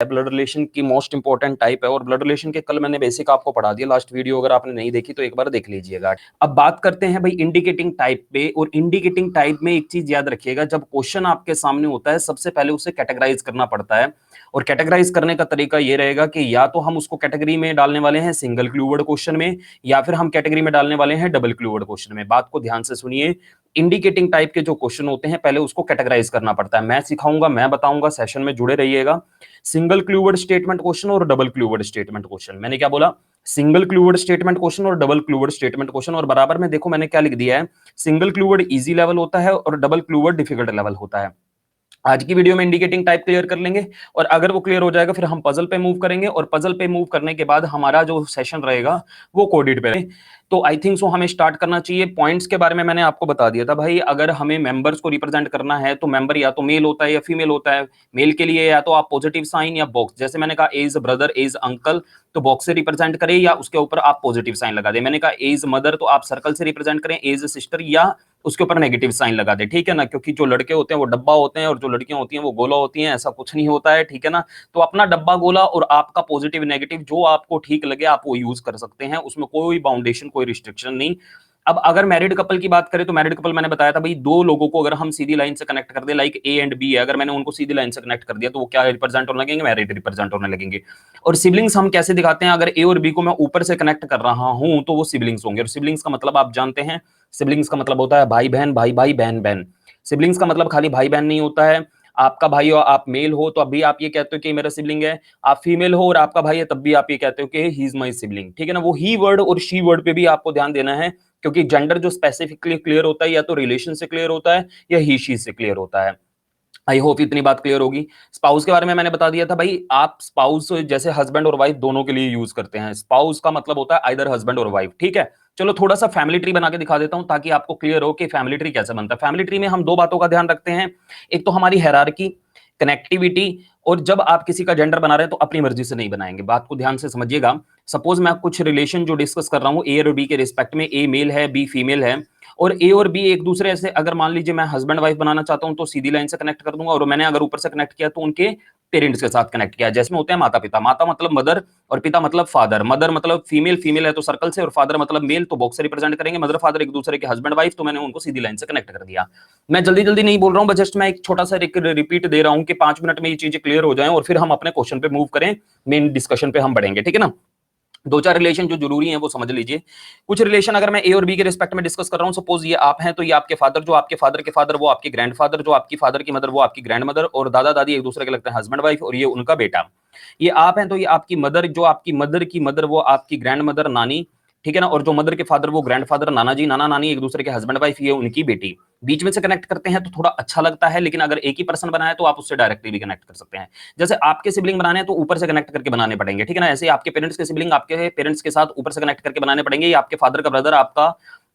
Blood relation की most important type है और ब्लड रिलेशन के कल मैंने बेसिक आपको पढ़ा दिया लास्ट वीडियो, अगर आपने नहीं देखी तो एक बार देख लीजिएगा। अब बात करते हैं भाई इंडिकेटिंग टाइप पे, और इंडिकेटिंग टाइप में एक चीज याद रखिएगा, जब क्वेश्चन आपके सामने होता है सबसे पहले उसे कैटेगराइज करना पड़ता है, और कैटेगराइज करने का तरीका ये रहेगा कि या तो हम उसको कैटेगरी में डालने वाले हैं सिंगल क्लूवर्ड क्वेश्चन में, या फिर हम कैटेगरी में डालने वाले हैं डबल क्लूवर्ड क्वेश्चन में। बात को ध्यान से सुनिए, इंडिकेटिंग टाइप के जो क्वेश्चन होते हैं पहले उसको कैटेगराइज करना पड़ता है। मैं सिखाऊंगा, मैं बताऊंगा, सेशन में जुड़े रहिएगा। सिंगल क्लूवर्ड स्टेटमेंट क्वेश्चन और डबल क्लूवर्ड स्टेटमेंट क्वेश्चन, मैंने क्या बोला, सिंगल क्लूवर्ड स्टेटमेंट क्वेश्चन और डबल क्लूवर्ड स्टेटमेंट क्वेश्चन, और बराबर में देखो मैंने क्या लिख दिया है, सिंगल क्लूवर्ड इजी लेवल होता है और डबल क्लूवर्ड डिफिकल्ट लेवल होता है। आज की वीडियो में इंडिकेटिंग टाइप क्लियर कर लेंगे, और अगर वो क्लियर हो जाएगा फिर हम पजल पे मूव करेंगे, और पजल पे मूव करने के बाद हमारा जो सेशन रहेगा वो कोडेड पे। तो आई थिंक सो हमें स्टार्ट करना चाहिए। पॉइंट्स के बारे में मैंने आपको बता दिया था भाई, अगर हमें मेंबर्स को रिप्रेजेंट करना है तो मेंबर या तो मेल होता है या फीमेल होता है। मेल के लिए या तो आप पॉजिटिव साइन या बॉक्स, जैसे मैंने कहा एज ब्रदर एज अंकल, तो बॉक्स से रिप्रेजेंट करें या उसके ऊपर आप पॉजिटिव साइन लगा दें। मैंने कहा एज मदर तो आप सर्कल से रिप्रेजेंट करें, एज सिस्टर या उसके ऊपर नेगेटिव साइन लगा दे, ठीक है ना, क्योंकि जो लड़के होते हैं वो डब्बा होते हैं और जो लड़कियां होती हैं वो गोला होती हैं, ऐसा कुछ नहीं होता है, ठीक है ना। तो अपना डब्बा गोला और आपका पॉजिटिव नेगेटिव जो आपको ठीक लगे आप वो यूज कर सकते हैं, उसमें कोई बाउंडेशन कोई रिस्ट्रिक्शन नहीं। अब अगर मैरिड कपल की बात करें तो मैरिड कपल मैंने बताया था भाई, दो लोगों को अगर हम सीधी लाइन से कनेक्ट कर दे, लाइक ए एंड बी है, अगर मैंने उनको सीधी लाइन से कनेक्ट कर दिया तो वो क्या रिप्रेजेंट होने लगेंगे, मैरिड रिप्रेजेंट होने लगेंगे। और सिबलिंग्स हम कैसे दिखाते हैं, अगर ए और बी को मैं ऊपर से कनेक्ट कर रहा हूं तो वो सिबलिंग्स होंगे, और सिबलिंग्स का मतलब आप जानते हैं, सिबलिंग्स का मतलब होता है भाई बहन, भाई भाई बहन बहन। सिबलिंग्स का मतलब खाली भाई बहन नहीं होता है, आपका भाई और आप मेल हो तो अभी आप ये कहते हो कि मेरा सिबलिंग है, आप फीमेल हो और आपका भाई है तब भी आप ये कहते हो कि ही इज माय सिबलिंग, ठीक है ना। वो ही वर्ड और शी वर्ड पे भी आपको ध्यान देना है, क्योंकि जेंडर जो स्पेसिफिकली क्लियर होता है या तो रिलेशन से क्लियर होता है या ही शी से क्लियर होता है। आई होप इतनी बात क्लियर होगी। स्पाउस के बारे में मैंने बता दिया था भाई, आप स्पाउस जैसे हस्बैंड और वाइफ दोनों के लिए यूज करते हैं, स्पाउस का मतलब होता है आइदर हस्बैंड और वाइफ, ठीक है। चलो थोड़ा सा फैमिली ट्री बना के दिखा देता हूं ताकि आपको क्लियर हो कि फैमिली ट्री कैसे बनता है। फैमिली ट्री में हम दो बातों का ध्यान रखते हैं, एक तो हमारी हायरार्की, कनेक्टिविटी, और जब आप किसी का जेंडर बना रहे हैं तो अपनी मर्जी से नहीं बनाएंगे। बात को ध्यान से समझिएगा। सपोज मैं कुछ रिलेशन जो डिस्कस कर रहा हूं ए और बी के रिस्पेक्ट में, ए मेल है बी फीमेल है, और ए और बी एक दूसरे से, अगर मान लीजिए मैं हस्बैंड वाइफ बनाना चाहता हूं तो सीधी लाइन से कनेक्ट कर दूंगा, और मैंने अगर ऊपर से कनेक्ट किया तो उनके पेरेंट्स के साथ कनेक्ट किया, जैसे होते हैं माता पिता, माता मतलब मदर और पिता मतलब फादर, मदर मतलब फीमेल, फीमेल है तो सर्कल से, और फादर मतलब मेल तो बॉक्स से रिप्रेजेंट करेंगे। मदर फादर एक दूसरे के हस्बैंड वाइफ, तो मैंने उनको सीधी लाइन से कनेक्ट कर दिया। मैं जल्दी जल्दी नहीं बोल रहा हूं, जस्ट मैं एक छोटा सा रिपीट दे रहा हूं कि 5 मिनट में ये चीजें क्लियर हो जाएं और फिर हम अपने क्वेश्चन पे मूव करें, मेन डिस्कशन पे हम बढ़ेंगे, ठीक है ना। दो चार रिलेशन जो जरूरी हैं वो समझ लीजिए। कुछ रिलेशन अगर मैं ए और बी के रिस्पेक्ट में डिस्कस कर रहा हूं, सपोज ये आप हैं तो ये आपके फादर, जो आपके फादर के फादर वो आपके ग्रैंडफादर, जो आपकी फादर की मदर वो आपकी ग्रैंड मदर, और दादा दादी एक दूसरे के लगते हैं हस्बैंड वाइफ, और ये उनका बेटा। ये आप हैं तो ये आपकी मदर, जो आपकी मदर की मदर वो आपकी ग्रैंड मदर नानी, ठीक है ना, और जो मदर के फादर वो ग्रैंडफादर नाना जी नाना नानी, एक दूसरे के हस्बैंड वाइफ, ये उनकी बेटी। बीच में से कनेक्ट करते हैं तो थोड़ा अच्छा लगता है, लेकिन अगर एक ही पर्सन बनाए तो आप उससे डायरेक्टली भी कनेक्ट कर सकते हैं। जैसे आपके सिबलिंग बनाने हैं तो ऊपर से कनेक्ट करके बनाने पड़ेंगे, ठीक है ना। ऐसे आपके पेरेंट्स के सिबलिंग आपके पेरेंट्स के साथ ऊपर से कनेक्ट करके बनाने पड़ेंगे। ये आपके फादर का ब्रदर आपका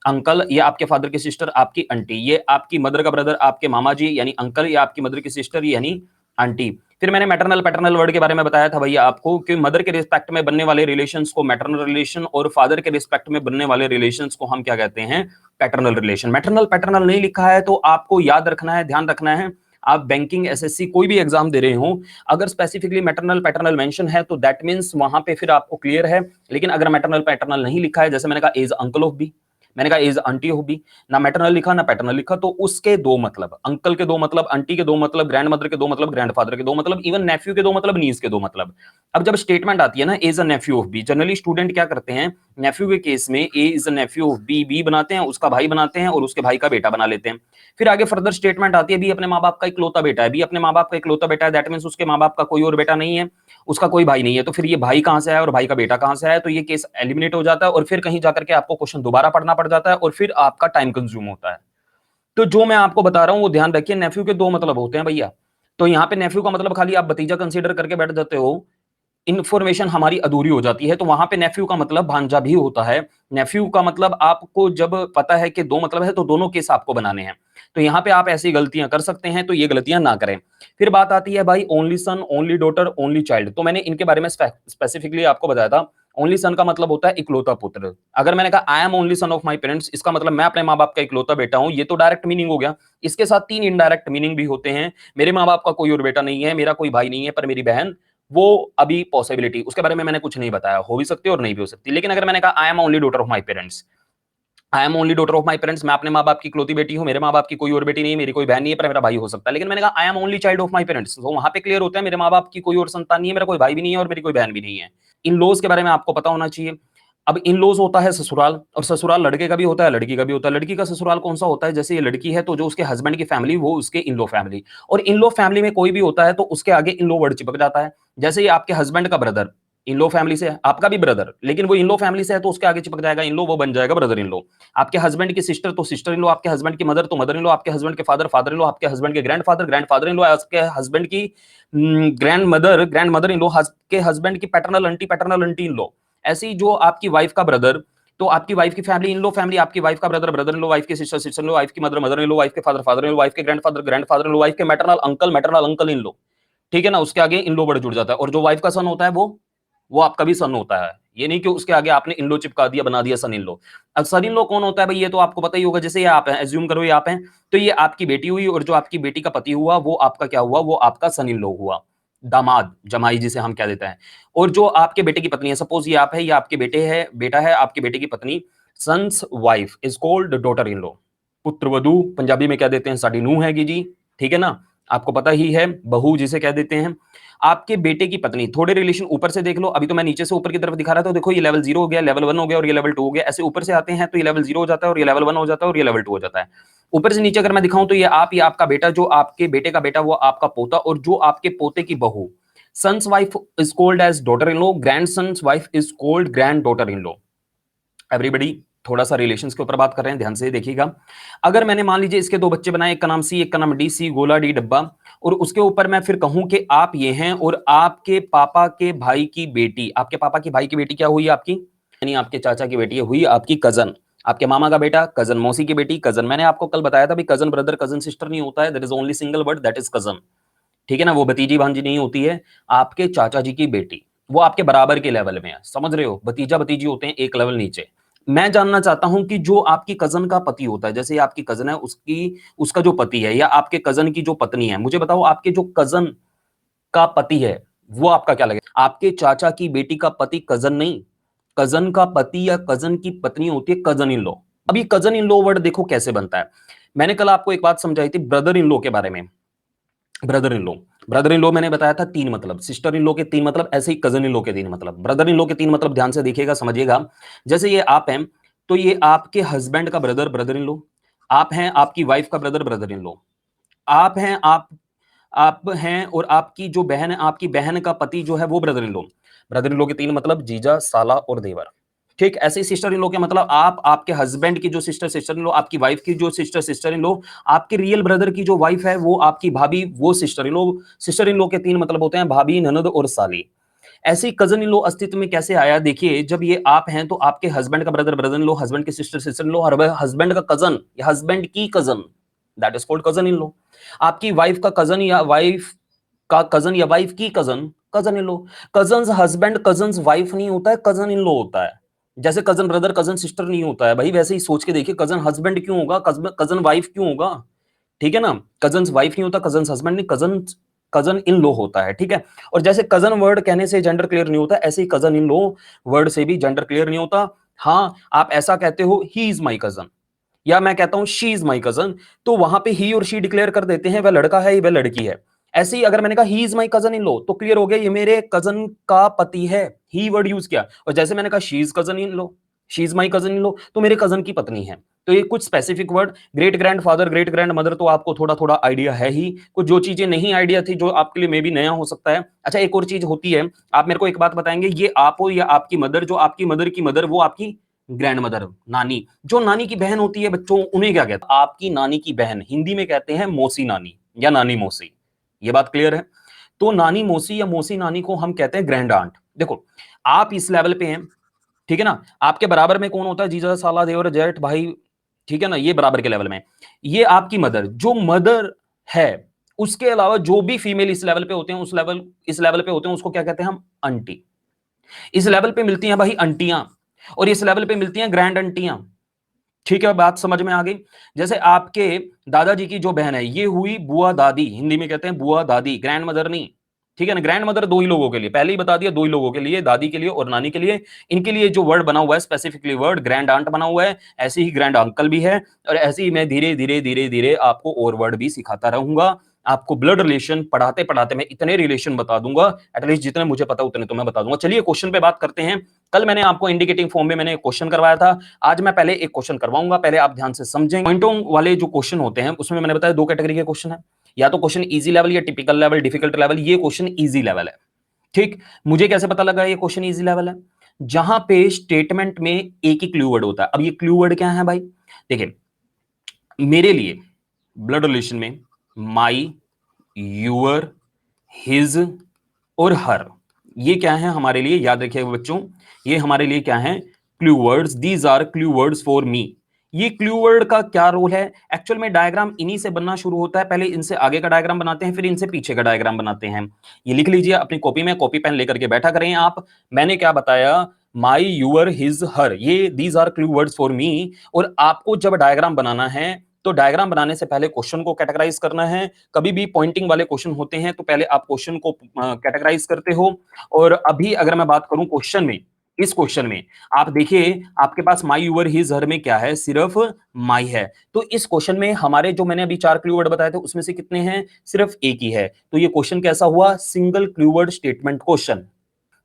अंकल, ये आपके फादर की सिस्टर आपकी आंटी, ये आपकी मदर का ब्रदर आपके मामा जी यानी अंकल, या आपकी मदर की सिस्टर यानी आंटी। फिर मैंने मैटरनल पैटर्नल वर्ड के बारे में बताया था भैया आपको, कि मदर के रिस्पेक्ट में बनने वाले रिलेशंस को मैटरनल रिलेशन, और फादर के रिस्पेक्ट में बनने वाले रिलेशंस को हम क्या कहते हैं, पैटर्नल रिलेशन। मैटरनल पैटर्नल नहीं लिखा है तो आपको याद रखना है, ध्यान रखना है, आप बैंकिंग एसएससी कोई भी एग्जाम दे रहे हो, अगर स्पेसिफिकली मैटरनल पैटर्नल मेंशन है तो दैट मींस वहां पे फिर आपको क्लियर है। लेकिन अगर मैटरनल पैटर्नल नहीं लिखा है, जैसे मैंने कहा एज अंकल ऑफ बी, मैंने कहा एज आंटी ऑफ बी, ना मैटरनल लिखा ना पैटर्नल लिखा, तो उसके दो मतलब, अंकल के दो मतलब, आंटी के दो मतलब, ग्रैंड मदर के दो मतलब, ग्रैंडफादर के दो मतलब, इवन नेफ्यू के दो मतलब, नीस के दो मतलब। अब जब स्टेटमेंट आती है ना as a nephew of B, generally student क्या करते हैं, नेफ्यू के केस में A is a nephew of B, B बनाते हैं, उसका भाई बनाते हैं और उसके भाई का बेटा बना लेते हैं। फिर आगे फर्दर स्टेटमेंट आती है बी अपने माँ बाप का इकलौता बेटा है, बी अपने माँ बाप का इकलौता बेटा है, दैट मींस उसके माँ बाप का कोई और बेटा नहीं है, उसका कोई भाई नहीं है। तो फिर ये भाई कहां से आया और भाई का बेटा कहां से आया, तो ये केस एलिमिनेट हो जाता है, और फिर कहीं जाकर के आपको क्वेश्चन दोबारा पढ़ना पड़ जाता है, और फिर आपका टाइम कंज्यूम होता है। तो जो मैं आपको बता रहा हूं वो ध्यान रखिए, नेफ्यू के दो मतलब होते हैं भैया। तो यहाँ पे नेफ्यू का मतलब खाली आप भतीजा कंसीडर करके बैठ जाते हो, इंफॉर्मेशन हमारी अधूरी हो जाती है। तो वहां पे नेफ्यू का मतलब भांजा भी होता है। नेफ्यू का मतलब आपको जब पता है कि दो मतलब है तो दोनों केस आपको बनाने हैं। तो यहाँ पे आप ऐसी गलतियां कर सकते हैं, तो ये गलतियां ना करें। फिर बात आती है भाई only son, only daughter, only child. तो मैंने इनके बारे में स्पेसिफिकली आपको बताया था। ओनली सन का मतलब होता है इकलौता पुत्र। अगर मैंने कहा I am only son of my parents, इसका मतलब मैं अपने माँ बाप का इकलौता बेटा हूं, ये तो डायरेक्ट मीनिंग हो गया। इसके साथ तीन इनडायरेक्ट मीनिंग भी होते हैं। मेरे माँ बाप का कोई और बेटा नहीं है, मेरा कोई भाई नहीं है, पर मेरी बहन वो अभी पॉसिबिलिटी उसके बारे में मैंने कुछ नहीं बताया, हो भी सकती है और नहीं भी हो सकती। लेकिन अगर मैंने कहा I am only daughter of my parents, I am only daughter of my parents, मैं अपने माँ-बाप की इकलौती बेटी हूँ, मेरे माँ-बाप की कोई और बेटी नहीं है, मेरी कोई बहन नहीं है, पर मेरा भाई हो सकता है। लेकिन मैंने कहा I am only child of my parents, तो वहां पे क्लियर होता है मेरे माँ-बाप की कोई और संतान नहीं है, मेरा कोई भाई भी नहीं है और मेरी कोई बहन भी नहीं है। इन लॉज के बारे में आपको पता होना चाहिए। अब इन लॉज होता है ससुराल, और ससुराल लड़के का भी होता है, लड़की का भी होता है। लड़की का ससुराल कौन सा होता है? जैसे ये लड़की है तो जो उसके हस्बैंड की फैमिली वो उसके इन लॉ फैमिली, और इन लॉ फैमिली में कोई भी होता है तो उसके आगे इन लॉ वर्ड चिपक जाता है। जैसे ये आपके हस्बैंड का ब्रदर इन लॉ फैमिली से है, आपका भी ब्रदर, लेकिन वो इन लॉ फैमिली से है तो उसके आगे चिपक जाएगा इन लॉ, वो बन जाएगा ब्रदर इन लॉ। आपके हस्बैंड की सिस्टर तो सिस्टर इन लॉ, आपके हस्बैंड की मदर तो मदर इन लॉ, आपके हस्बैंड के फादर फादर इन लॉ, आपके हस्बैंड के ग्रैंडफादर इन लॉ, आपके हस्बैंड की ग्रैंड मदर इन लॉ, के हस्बैंड की पैटर्नल आंटी इन लॉ। ऐसी जो आपकी वाइफ का ब्रदर, तो आपकी वाइफ की फैमिली इन लॉ फैमिली, आपकी वाइफ का brother brother in law, wife की sister sister in law, wife की मदर इन लॉ, वाइफ के फादर इन लॉ, वाइफ के ग्रैंडफादर इन लॉ, वाइफ के मैटरनल अंकल इन लॉ। ठीक है ना, उसके आगे इन लॉ वर्ड जुड़ जाता है। और जो वाइफ का सन होता है वो आपका भी सन होता है। ये नहीं कि उसके आगे आपने इन लॉ चिपका दिया, बना दिया सन इन लॉ। अब सन इन लॉ कौन होता है भाई, ये तो आपको पता ही होगा। जैसे ये आप हैं, एज्यूम करो ये आप हैं, तो ये आपकी बेटी हुई, और जो आपकी बेटी का पति हुआ वो आपका क्या हुआ, वो आपका सन इन लॉ हुआ, दामाद जमाई जिसे हम कह देते हैं। और जो आपके बेटे की पत्नी है, सपोज ये आप है, ये आपके बेटा है, आपके बेटे की पत्नी, son's wife is called daughter in law. पुत्रवधू पंजाबी में कह देते हैं साडी नूह हैगी जी, ठीक है ना, आपको पता ही है, बहू जिसे कह देते हैं। आपके बेटे की पत्नी, थोड़े रिलेशन ऊपर से देख लो, अभी तो मैं नीचे से ऊपर की तरफ दिखा रहा था, तो देखो ये लेवल 0 हो गया, लेवल 1 हो गया और ये लेवल 2 हो गया। ऐसे ऊपर से आते हैं तो ये लेवल 0 हो जाता है और ये लेवल 1 हो जाता है और ये लेवल 2 हो जाता है। ऊपर से नीचे अगर मैं दिखाऊं तो ये आपका बेटा, जो आपके बेटे का बेटा वो आपका पोता, और जो आपके पोते की बहू, son's wife is called as daughter in law, grandson's wife is called granddaughter in law. Everybody थोड़ा सा रिलेशंस के ऊपर बात कर रहे हैं, ध्यान से देखिएगा। अगर मैंने मान लीजिए इसके दो बच्चे बनाए, एक का नाम सी, एक का नाम डी, सी गोला डी डब्बा, और उसके ऊपर मैं फिर कहूं कि आप ये हैं, और आपके पापा के भाई की बेटी, आपके पापा की भाई की बेटी क्या हुई आपकी, यानी आपके चाचा की बेटी हुई आपकी कजन, आपके मामा का बेटा कजन, मौसी की बेटी कजन। मैंने आपको कल बताया था भी कजन ब्रदर कजन सिस्टर नहीं होता है, that is only single word, that is cousin. ठीक है ना, वो भतीजी भांजी नहीं होती है। आपके चाचा जी की बेटी वो आपके बराबर के लेवल में है, समझ रहे हो, भतीजा भतीजी होते हैं एक लेवल नीचे। मैं जानना चाहता हूं कि जो आपकी कजन का पति होता है, जैसे आपकी कजन है, उसका जो पति है, या आपके कजन की जो पत्नी है, मुझे बताओ आपके जो कजन का पति है वो आपका क्या लगेगा? आपके चाचा की बेटी का पति कजन नहीं, कजन का पति या कजन की पत्नी होती है कजन इन लॉ। अभी कजन इन लॉ वर्ड देखो कैसे बनता है। मैंने कल आपको एक बात समझाई थी ब्रदर इन लॉ के बारे में। ब्रदर इन लॉ मैंने बताया था 3 मतलब, सिस्टर इन लॉ के 3 मतलब, ऐसे ही कजन इन लॉ के 3 मतलब, ब्रदर इन लॉ के 3 मतलब। ध्यान से देखिएगा, समझिएगा। जैसे ये आप हैं तो ये आपके हस्बैंड का ब्रदर ब्रदर इन लॉ, आप हैं आपकी वाइफ का ब्रदर ब्रदर इन लॉ, आप हैं आप हैं और आपकी जो बहन है, आपकी बहन का पति जो है वो brother in law. Brother in law के 3 मतलब, जीजा, साला और देवर। ठीक, ऐसे ही सिस्टर इन लॉ के मतलब, आप आपके हस्बैंड की जो सिस्टर इन लॉ, आपकी वाइफ की जो सिस्टर इन लॉ, आपके रियल ब्रदर की जो वाइफ है वो आपकी भाभी, वो sister in law. Sister in law के 3 मतलब होते हैं, भाभी, ननद और साली। ऐसे ही कजन इन लॉ अस्तित्व में कैसे आया, देखिए, जब ये आप हैं तो आपके हस्बैंड का brother brother in law, husband की सिस्टर इन लॉ, और हस्बैंड का कजन या हस्बैंड की cousin, that is called cousin in law. आपकी वाइफ का कजन या वाइफ का कजन या वाइफ की cousin, cousin in law. Cousin husband cousin wife नहीं होता है, कजन इन लॉ होता है। जैसे कजन ब्रदर कजन सिस्टर नहीं होता है भाई, वैसे ही सोच के देखिए, कजन हस्बैंड क्यों होगा, कजन वाइफ क्यों होगा? ठीक है ना, कजन वाइफ नहीं होता, कजन हस्बैंड नहीं, कजन कजन इन लो होता है। ठीक है, और जैसे कजन वर्ड कहने से जेंडर क्लियर नहीं होता, ऐसे ही कजन इन लो वर्ड से भी जेंडर क्लियर नहीं होता। हाँ, आप ऐसा कहते हो ही इज माई कजन, या मैं कहता हूं शी इज माई कजन, तो वहां पे ही और शी डिक्लेयर कर देते हैं, वह लड़का है वह लड़की है। ऐसे ही अगर मैंने कहा he is my cousin in law, तो क्लियर हो गया ये मेरे कजन का पति है, ही वर्ड यूज किया। और जैसे मैंने कहा she is cousin in law, she is my cousin in law, तो मेरे कजन की पत्नी है। तो ये कुछ specific word, great grandfather, great grandmother, तो आपको थोड़ा थोड़ा आइडिया है ही। कुछ जो चीजें नहीं आइडिया थी, जो आपके लिए मे भी नया हो सकता है। अच्छा, एक और चीज होती है, आप मेरे को एक बात बताएंगे, ये आप हो या आपकी मदर, जो आपकी मदर की मदर वो आपकी ग्रैंड मदर, नानी, जो नानी की बहन होती है बच्चों, उन्हें क्या कहते हैं? आपकी नानी की बहन, हिंदी में कहते हैं मौसी नानी या नानी मौसी। ये बात क्लियर है? तो नानी मौसी या मौसी नानी को हम कहते हैं ग्रैंड आंट। देखो, आप इस लेवल पे हैं, ठीक है ना, आपके बराबर में कौन होता है? जीजा, साला, देवर, जेठ, भाई, ठीक है ना, ये बराबर के लेवल में। ये आपकी मदर, जो मदर है, उसके अलावा जो भी फीमेल इस लेवल पे होते हैं, इस लेवल पे होते हैं, उसको क्या कहते हैं हम? आंटी। इस लेवल पे मिलती हैं भाई अंटियां, और इस लेवल पे मिलती हैं ग्रैंड अंटियां। ठीक है, बात समझ में आ गई? जैसे आपके दादाजी की जो बहन है, ये हुई बुआ दादी, हिंदी में कहते हैं बुआ दादी, ग्रैंड मदर नहीं। ठीक है ना, ग्रैंड मदर दो ही लोगों के लिए, पहले ही बता दिया, दो ही लोगों के लिए, दादी के लिए और नानी के लिए। इनके लिए जो वर्ड बना हुआ है स्पेसिफिकली वर्ड ग्रैंड आंट बना हुआ है, ऐसे ही ग्रैंड अंकल भी है, और ऐसे ही मैं धीरे धीरे धीरे धीरे आपको और वर्ड भी सिखाता रहूंगा। आपको ब्लड रिलेशन पढ़ाते पढ़ाते मैं इतने रिलेशन बता दूंगा, एटलीस्ट जितने मुझे पता उतने तो मैं बता दूंगा। चलिए क्वेश्चन पे बात करते हैं। कल मैंने आपको इंडिकेटिंग फॉर्म में मैंने क्वेश्चन करवाया था, आज मैं पहले एक क्वेश्चन करवाऊंगा, पहले आप ध्यान से समझें। पॉइंटों वाले जो क्वेश्चन होते हैं उसमें मैंने बताया दो कैटेगरी के क्वेश्चन है, या तो क्वेश्चन इजी लेवल या टिपिकल लेवल, डिफिकल्ट लेवल। ये क्वेश्चन इजी लेवल है। ठीक, मुझे कैसे पता लगा ये क्वेश्चन इजी लेवल है? जहां पे स्टेटमेंट में एक ही क्लू वर्ड होता है। अब ये क्लू वर्ड क्या है भाई? देखिए, मेरे लिए ब्लड रिलेशन में माई, यूअर, हिज और हर, ये क्या है हमारे लिए? याद रखिएगा बच्चों, ये हमारे लिए क्या है? Clue words. These are clue words for me. ये क्लू वर्ड का क्या रोल है? एक्चुअल में डायग्राम इन्हीं से बनना शुरू होता है, पहले इनसे आगे का डायग्राम बनाते हैं, फिर इनसे पीछे का डायग्राम बनाते हैं। ये लिख लीजिए अपनी कॉपी में, कॉपी पेन लेकर के बैठा करें आप। मैंने क्या बताया? माई, यूअर, हिज, हर, ये these are clue words for me. और आपको जब डायग्राम बनाना है तो डायग्राम बनाने से पहले क्वेश्चन को कैटेगराइज करना है। कभी भी पॉइंटिंग वाले क्वेश्चन होते हैं तो पहले आप क्वेश्चन को कैटेगराइज करते हो। और अभी अगर मैं बात करूं क्वेश्चन में, इस क्वेश्चन में आप देखिए आपके पास माई, यूअर, हिज, हर में क्या है? सिर्फ माई है। तो इस क्वेश्चन में हमारे जो मैंने अभी 4 क्लू वर्ड बताए थे उसमें से कितने हैं? सिर्फ एक ही है। तो ये क्वेश्चन कैसा हुआ? Single clue word statement question.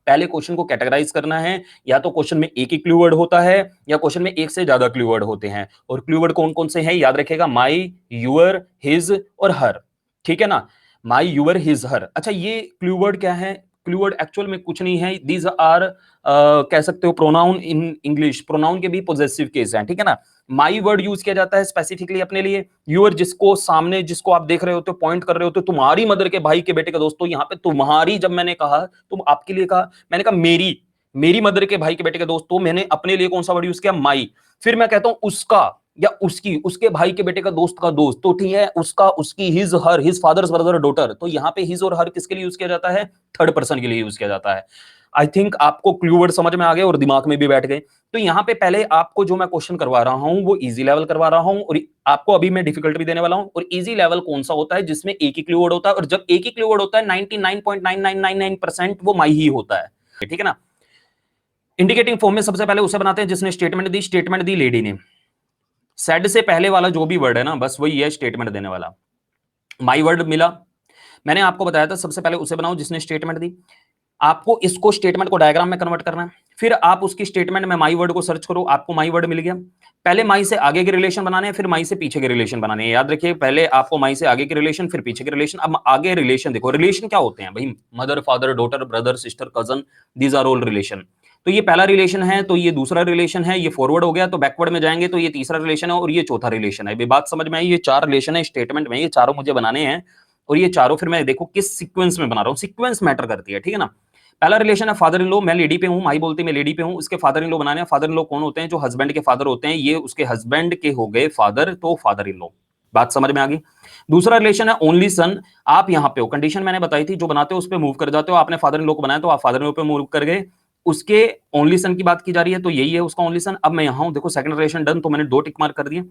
पहले क्वेश्चन को कैटेगराइज करना है, या तो क्वेश्चन में एक ही क्लू वर्ड होता है या क्वेश्चन में एक से ज्यादा क्लू वर्ड होते हैं। और क्लू वर्ड कौन कौन से हैं? याद रखेगा, माई, यूअर, हिज और हर। ठीक है ना, माई, यूअर, हिज, हर। अच्छा, ये क्लू वर्ड क्या है? क्लू वर्ड एक्चुअल में कुछ नहीं है, दीज आर कह सकते हो प्रोनाउन इन इंग्लिश। प्रोनाउन के भी पॉजेसिव केस हैं, ठीक है ना। माई वर्ड यूज किया जाता है स्पेसिफिकली अपने लिए। यूअर, जिसको सामने, जिसको आप देख रहे होते हो, पॉइंट कर रहे होते हो, तुम्हारी मदर के भाई के बेटे का दोस्तों, यहाँ पे तुम्हारी जब मैंने कहा, तुम आपके लिए कहा, मैंने कहा मेरी, मेरी मदर के भाई के बेटे का दोस्त, तो मैंने अपने लिए कौन सा वर्ड यूज किया? माई। फिर मैं कहता हूं उसका या उसकी, उसके भाई के बेटे का दोस्त का दोस्त, तो ठीक है, उसका, उसकी, हिज, हर, हिज फादर्स ब्रदर डॉटर। तो यहाँ पे हिज और हर किसके लिए यूज किया जाता है? थर्ड पर्सन के लिए यूज किया जाता है। आई थिंक आपको क्लू वर्ड समझ में आ गए और दिमाग में भी बैठ गए। तो यहाँ पे पहले आपको जो मैं क्वेश्चन करवा रहा हूं वो इजी लेवल करवा रहा हूं, और आपको अभी मैं डिफिकल्ट भी देने वाला हूं। और इजी लेवल कौन सा होता है? जिसमें एक ही क्लू वर्ड होता है, और जब एक ही क्लू वर्ड होता है 99.9999% वो माई ही होता है। ठीक है ना। इंडिकेटिंग फॉर्म में सबसे पहले उसे बनाते हैं जिसने स्टेटमेंट दी। स्टेटमेंट दी लेडी ने। सेड से पहले वाला जो भी वर्ड है ना, बस वही है स्टेटमेंट देने वाला। माई वर्ड मिला, मैंने आपको बताया था सबसे पहले उसे बनाओ जिसने स्टेटमेंट दी। आपको इसको स्टेटमेंट को डायग्राम में कन्वर्ट करना है, फिर आप उसकी स्टेटमेंट में माई वर्ड को सर्च करो, आपको माई वर्ड मिल गया। पहले माई से आगे के रिलेशन बनाने हैं, फिर माई से पीछे के रिलेशन बनाने हैं। याद रखिए, पहले आपको माई से आगे के रिलेशन, फिर पीछे के रिलेशन। अब आगे रिलेशन देखो, रिलेशन क्या होते हैं भाई? Mother, father, daughter, brother, sister, cousin, these are all relation. तो ये पहला रिलेशन है, तो ये दूसरा रिलेशन है, ये फॉरवर्ड हो गया, तो बैकवर्ड में जाएंगे तो ये तीसरा रिलेशन है, और ये चौथा रिलेशन है। बात समझ में आई? ये 4 रिलेशन है स्टेटमेंट में, ये चारों मुझे बनाने हैं। और ये चारों फिर मैं देखो किस सीक्वेंस में बना रहा हूं, सीक्वेंस मैटर करती है, ठीक है ना। पहला रिलेशन है फादर इन लॉ, मैं लेडी पे हूं, माई बोलती मैं लेडी पे हूं, उसके फादर इन लॉ बनाने हैं। फादर इन लॉ कौन होते हैं? जो हस्बैंड के फादर होते हैं, ये उसके हस्बैंड के हो गए फादर, तो फादर इन लॉ। बात समझ में आ गई? दूसरा रिलेशन है ओनली सन। आप यहां पे हो, कंडीशन मैंने बताई थी, जो बनाते हो उस पर मूव कर जाते हो। आपने फादर इन लॉ को बनाया तो आप फादर इन लॉ पे मूव कर गए, उसके ओनली सन की बात की जा रही है, तो यही है उसका ओनली सन। अब मैं यहां हूं, देखो सेकंड रिलेशन डन, तो मैंने 2 टिक मार्क कर दिए।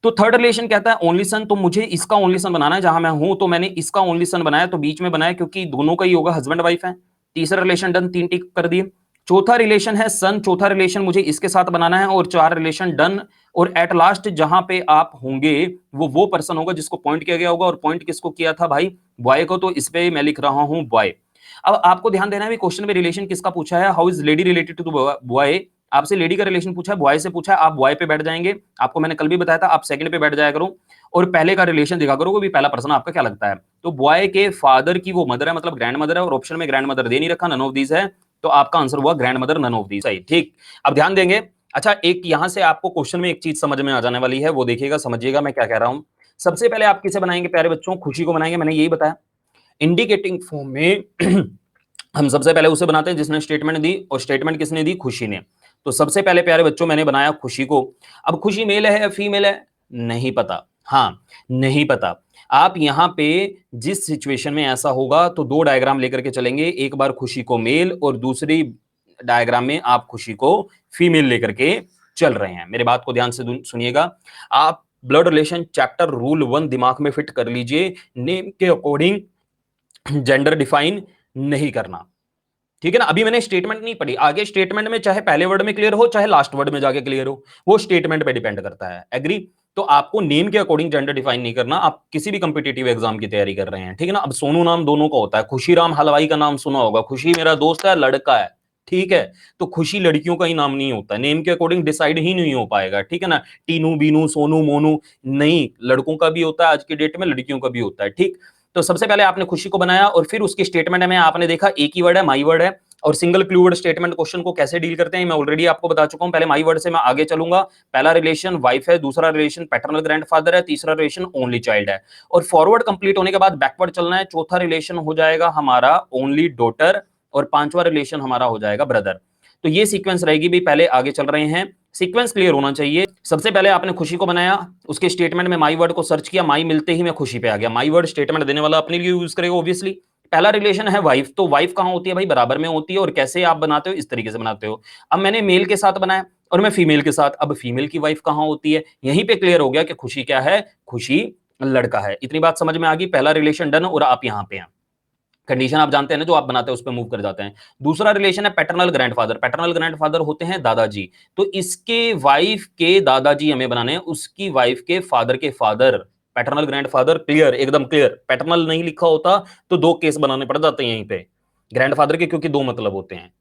तो थर्ड रिलेशन कहता है ओनली सन, तो मुझे इसका ओनली सन बनाना है, जहां मैं हूं तो मैंने इसका ओनली सन बनाया, तो बीच में बनाया क्योंकि दोनों का ही होगा, हस्बैंड वाइफ है। तीसरा रिलेशन डन, 3 टिक कर दिए। चौथा रिलेशन है सन, चौथा रिलेशन मुझे इसके साथ बनाना है, और 4 रिलेशन डन। और एट लास्ट जहां पे आप होंगे वो पर्सन होगा जिसको पॉइंट किया गया होगा, और पॉइंट किसको किया था भाई? बॉय को, तो इस पे मैं लिख रहा हूं बॉय। अब आपको ध्यान देना है, क्वेश्चन में रिलेशन किसका पूछा है? How is lady related to boy. आपसे लेडी का रिलेशन पूछा है, बॉय से पूछा है, आप बॉय पे बैठ जाएंगे। आपको मैंने कल भी बताया था, आप सेकंड पे बैठ जाया करो और पहले का रिलेशन देखा करो, भी पहला पर्सन आपका क्या लगता है। तो बॉय के फादर की वो मदर है, मतलब ग्रैंड मदर है, और ऑप्शन में ग्रैंड मदर दे नहीं रखा, नन ऑफ दीज है, तो आपका आंसर हुआ grandmother, none of these. सही, ठीक। अब ध्यान देंगे। अच्छा, एक यहां से आपको क्वेश्चन में एक चीज समझ में आ जाने वाली है, वो देखिएगा, समझिएगा मैं क्या कह रहा हूं। सबसे पहले आप किसे बनाएंगे प्यारे बच्चों? खुशी को बनाएंगे, मैंने यही बताया। इंडिकेटिंग फॉर्म में हम सबसे पहले उसे बनाते हैं जिसने स्टेटमेंट दी, और स्टेटमेंट किसने दी? खुशी ने। तो सबसे पहले प्यारे बच्चों मैंने बनाया खुशी को। अब खुशी मेल है या फीमेल है? नहीं पता। हाँ, नहीं पता। आप यहां पे जिस सिचुएशन में ऐसा होगा तो 2 डायग्राम लेकर के चलेंगे, एक बार खुशी को मेल और दूसरी डायग्राम में आप खुशी को फीमेल लेकर के चल रहे हैं। मेरे बात को ध्यान से सुनिएगा। आप ब्लड रिलेशन चैप्टर रूल 1 दिमाग में फिट कर लीजिए। नेम के अकॉर्डिंग जेंडर डिफाइन नहीं करना, ठीक है ना। अभी मैंने स्टेटमेंट नहीं पढ़ी, आगे स्टेटमेंट में चाहे पहले वर्ड में क्लियर हो चाहे लास्ट वर्ड में जाके क्लियर हो, वो स्टेटमेंट पे डिपेंड करता है। एग्री? तो आपको नेम के अकॉर्डिंग जेंडर डिफाइन नहीं करना। आप किसी भी कंपिटेटिव एग्जाम की तैयारी कर रहे हैं, ठीक है ना। अब सोनू नाम दोनों का होता है, खुशी राम हलवाई का नाम सुना होगा, खुशी मेरा दोस्त है, लड़का है, ठीक है। तो खुशी लड़कियों का ही नाम नहीं होता, नेम के अकॉर्डिंग डिसाइड ही नहीं हो पाएगा, ठीक है ना। टीनू बीनू सोनू मोनू नहीं, लड़कों का भी होता है आज की डेट में, लड़कियों का भी होता है, ठीक। तो सबसे पहले आपने खुशी को बनाया और फिर उसके स्टेटमेंट में आपने देखा एक ही वर्ड है, माई वर्ड है। और single clue word statement question को कैसे डील करते हैं मैं ऑलरेडी आपको बता चुका हूं। पहले माई वर्ड से मैं आगे चलूंगा। पहला रिलेशन वाइफ है, दूसरा रिलेशन पैटर्नल ग्रैंडफादर है, तीसरा रिलेशन ओनली चाइल्ड है। और फॉरवर्ड कंप्लीट होने के बाद बैकवर्ड चलना है। चौथा रिलेशन हो जाएगा हमारा ओनली डॉटर और पांचवा रिलेशन हमारा हो जाएगा ब्रदर। तो ये सीक्वेंस रहेगी भी, पहले आगे चल रहे हैं, सीक्वेंस क्लियर होना चाहिए। सबसे पहले आपने खुशी को बनाया, उसके स्टेटमेंट में माई वर्ड को सर्च किया, माई मिलते ही मैं खुशी पे आ गया। माई वर्ड स्टेटमेंट देने वाला अपने लिए यूज करेगा ऑब्वियसली। पहला रिलेशन है वाइफ, तो वाइफ कहां होती है भाई, बराबर में होती है। और कैसे आप बनाते हो, इस तरीके से बनाते हो। अब मैंने मेल के साथ बनाया और मैं फीमेल के साथ, अब फीमेल की वाइफ कहां होती है, यहीं पे क्लियर हो गया कि खुशी क्या है, खुशी लड़का है। इतनी बात समझ में आ गई। पहला रिलेशन डन और आप यहां पे हैं। कंडीशन आप जानते हैं ना, जो आप बनाते हैं उस पर मूव कर जाते हैं। दूसरा रिलेशन है पैटर्नल ग्रैंडफादर। पैटर्नल ग्रैंडफादर होते हैं दादाजी, तो इसके वाइफ के दादाजी हमें बनाने हैं, उसकी वाइफ के फादर। पैटर्नल ग्रैंडफादर क्लियर, एकदम क्लियर। पैटर्नल नहीं लिखा होता तो दो केस बनाने पड़ जाते हैं यहीं पे ग्रैंडफादर के, क्योंकि दो मतलब होते हैं।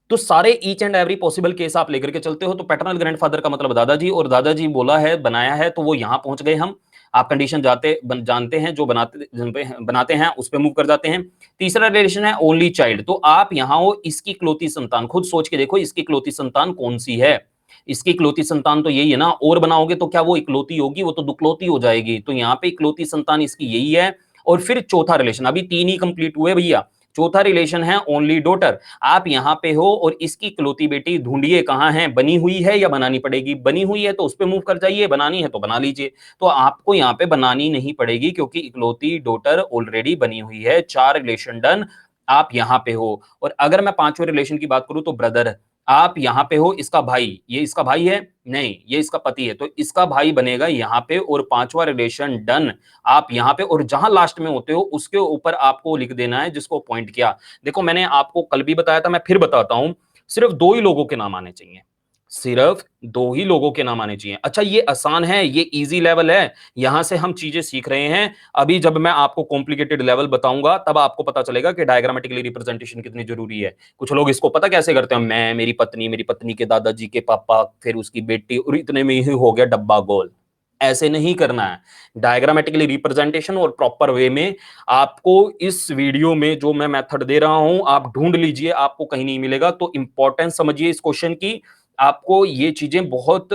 तो सारे each and every possible case आप लेकर के चलते हो। तो पैटर्नल ग्रैंडफादर का मतलब दादाजी, और दादाजी बोला है बनाया है, तो वो यहां पहुंच गए हम। आप कंडीशन जानते हैं, जो बनाते हैं उस पर मूव कर जाते हैं। तीसरा रिलेशन है ओनली चाइल्ड, तो आप यहां हो इसकी इकलौती संतान। खुद सोच के देखो इसकी इकलौती संतान कौन सी है। इसकी इकलौती संतान तो यही है ना, और बनाओगे तो क्या वो इकलौती होगी, वो तो दुकलौती हो जाएगी। तो यहाँ पे इकलौती संतान इसकी यही है। और फिर चौथा रिलेशन, अभी तीन ही कंप्लीट हुए भैया। चौथा रिलेशन है ओनली डॉटर। आप यहां पे हो और इसकी इकलौती बेटी ढूंढिए कहां है, बनी हुई है या बनानी पड़ेगी। बनी हुई है तो उस पे मूव कर जाइए, बनानी है तो बना लीजिए। तो आपको यहां पे बनानी नहीं पड़ेगी, क्योंकि इकलौती डॉटर ऑलरेडी बनी हुई है। चार रिलेशन डन, आप यहां पे हो। और अगर मैं पांचवें रिलेशन की बात करूं तो ब्रदर, आप यहां पे हो, इसका भाई, ये इसका भाई है नहीं, ये इसका पति है, तो इसका भाई बनेगा यहां पे। और पांचवा रिलेशन डन, आप यहां पे। और जहां लास्ट में होते हो उसके ऊपर आपको लिख देना है जिसको पॉइंट किया। देखो मैंने आपको कल भी बताया था, मैं फिर बताता हूं, सिर्फ दो ही लोगों के नाम आने चाहिए, सिर्फ दो ही लोगों के नाम आने चाहिए। अच्छा ये आसान है, ये इजी लेवल है, यहां से हम चीजें सीख रहे हैं। अभी जब मैं आपको कॉम्प्लिकेटेड लेवल बताऊंगा तब आपको पता चलेगा कि डायग्रामेटिकली रिप्रेजेंटेशन कितनी जरूरी है। कुछ लोग इसको पता कैसे करते हैं, मैं, मेरी पत्नी के दादाजी के पापा, फिर उसकी बेटी, और इतने में ही हो गया डब्बा गोल। ऐसे नहीं करना है। डायग्रामेटिकली रिप्रेजेंटेशन और प्रॉपर वे में आपको इस वीडियो में जो मैं मेथड दे रहा हूं, आप ढूंढ लीजिए, आपको कहीं नहीं मिलेगा। तो इंपॉर्टेंस समझिए इस क्वेश्चन की, आपको ये चीजें बहुत,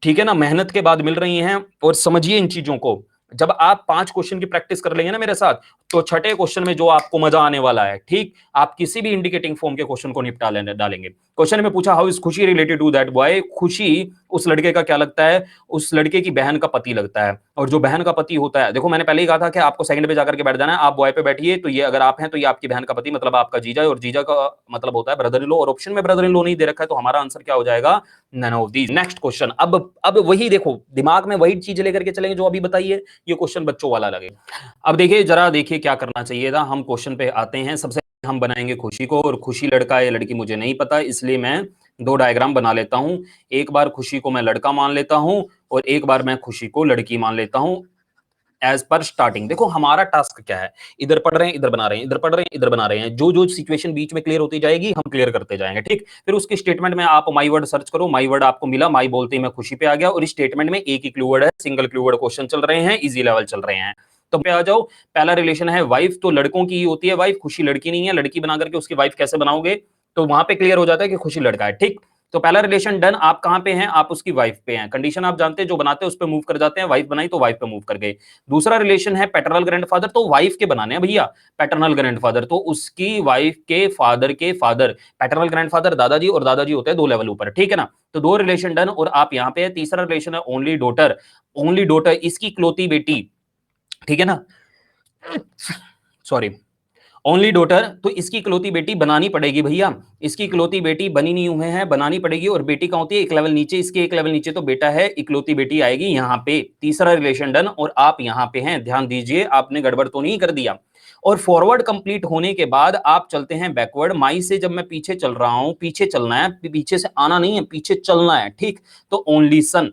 ठीक है ना, मेहनत के बाद मिल रही हैं। और समझिए इन चीजों को, जब आप 5 क्वेश्चन की प्रैक्टिस कर लेंगे ना मेरे साथ, तो छठे क्वेश्चन में जो आपको मजा आने वाला है, ठीक, आप किसी भी इंडिकेटिंग फॉर्म के क्वेश्चन को निपटा लेने डालेंगे। क्वेश्चन में पूछा हाउ इज खुशी रिलेटेड टू दैट बॉय, खुशी उस लड़के का क्या लगता है, उस लड़के की बहन का पति लगता है। और जो बहन का पति होता है, देखो मैंने पहले ही कहा था कि आपको सेकंड पे जाकर के बैठ जाना है। आप बॉय पे बैठिए, तो ये अगर आप हैं तो ये आपकी बहन का पति, मतलब आपका जीजा, और जीजा का मतलब होता है ब्रदर इन लॉ। और ऑप्शन में ब्रदर इन लॉ नहीं दे रखा है, तो हमारा आंसर क्या हो जाएगा, none of these. Next question, अब वही देखो, दिमाग में वही चीज लेकर के चलेंगे जो अभी बताइए। ये क्वेश्चन बच्चों वाला लगे। अब देखिए जरा, देखिए क्या करना चाहिए था। हम क्वेश्चन पे आते हैं। सबसे हम बनाएंगे खुशी को, और खुशी लड़का है लड़की मुझे नहीं पता, इसलिए मैं दो डायग्राम बना लेता हूं। एक बार खुशी को मैं लड़का मान लेता हूं और एक बार मैं खुशी को लड़की मान लेता हूं। एज पर स्टार्टिंग देखो हमारा टास्क क्या है, इधर पढ़ रहे हैं इधर बना रहे हैं, इधर पढ़ रहे हैं इधर बना रहे हैं। जो जो सिचुएशन बीच में क्लियर होती जाएगी हम क्लियर करते जाएंगे, ठीक। फिर उसके स्टेटमेंट में आप माई वर्ड सर्च करो, माई वर्ड आपको मिला, माई बोलते ही मैं खुशी पे आ गया। और इस स्टेटमेंट में एक ही क्लू वर्ड है, सिंगल क्लू वर्ड क्वेश्चन चल रहे हैं, इजी लेवल चल रहे हैं। तो पे आ जाओ। पहला रिलेशन है वाइफ, तो लड़कों की ही होती है वाइफ, खुशी लड़की नहीं है। लड़की बना करके उसकी वाइफ कैसे बनाओगे, तो वहां पे क्लियर हो जाता है कि खुशी लड़का है, ठीक। तो पहला रिलेशन डन, आप कहां पे हैं, आप उसकी वाइफ पे हैं। कंडीशन आप जानते हैं, जो बनाते हैं उस पे मूव कर जाते हैं, वाइफ बनाई तो वाइफ पे मूव कर गए। दूसरा रिलेशन है पैटर्नल ग्रैंडफादर, तो वाइफ के बनाने हैं भैया। पैटर्नल ग्रैंडफादर तो उसकी वाइफ के फादर। पैटर्नल ग्रैंडफादर दादाजी, और दादाजी होते हैं 2 लेवल ऊपर, ठीक है ना। तो 2 रिलेशन डन और आप यहां पे है। तीसरा रिलेशन है ओनली डॉटर, इसकी इकलौती बेटी, ठीक है ना, सॉरी, ओनली डॉटर, तो इसकी इकलौती बेटी बनानी पड़ेगी भैया। इसकी इकलौती बेटी बनी नहीं हुए हैं, बनानी पड़ेगी। और बेटी कहाँ होती है, एक लेवल नीचे, इसके एक लेवल नीचे, तो बेटा है, इकलौती बेटी आएगी यहाँ पे। तीसरा रिलेशन डन और आप यहाँ पे हैं, ध्यान दीजिए आपने गड़बड़ तो नहीं कर दिया। और फॉरवर्ड कंप्लीट होने के बाद आप चलते हैं बैकवर्ड। माई से जब मैं पीछे चल रहा हूं, पीछे चलना है, पीछे से आना नहीं है, पीछे चलना है, ठीक। तो ओनली सन,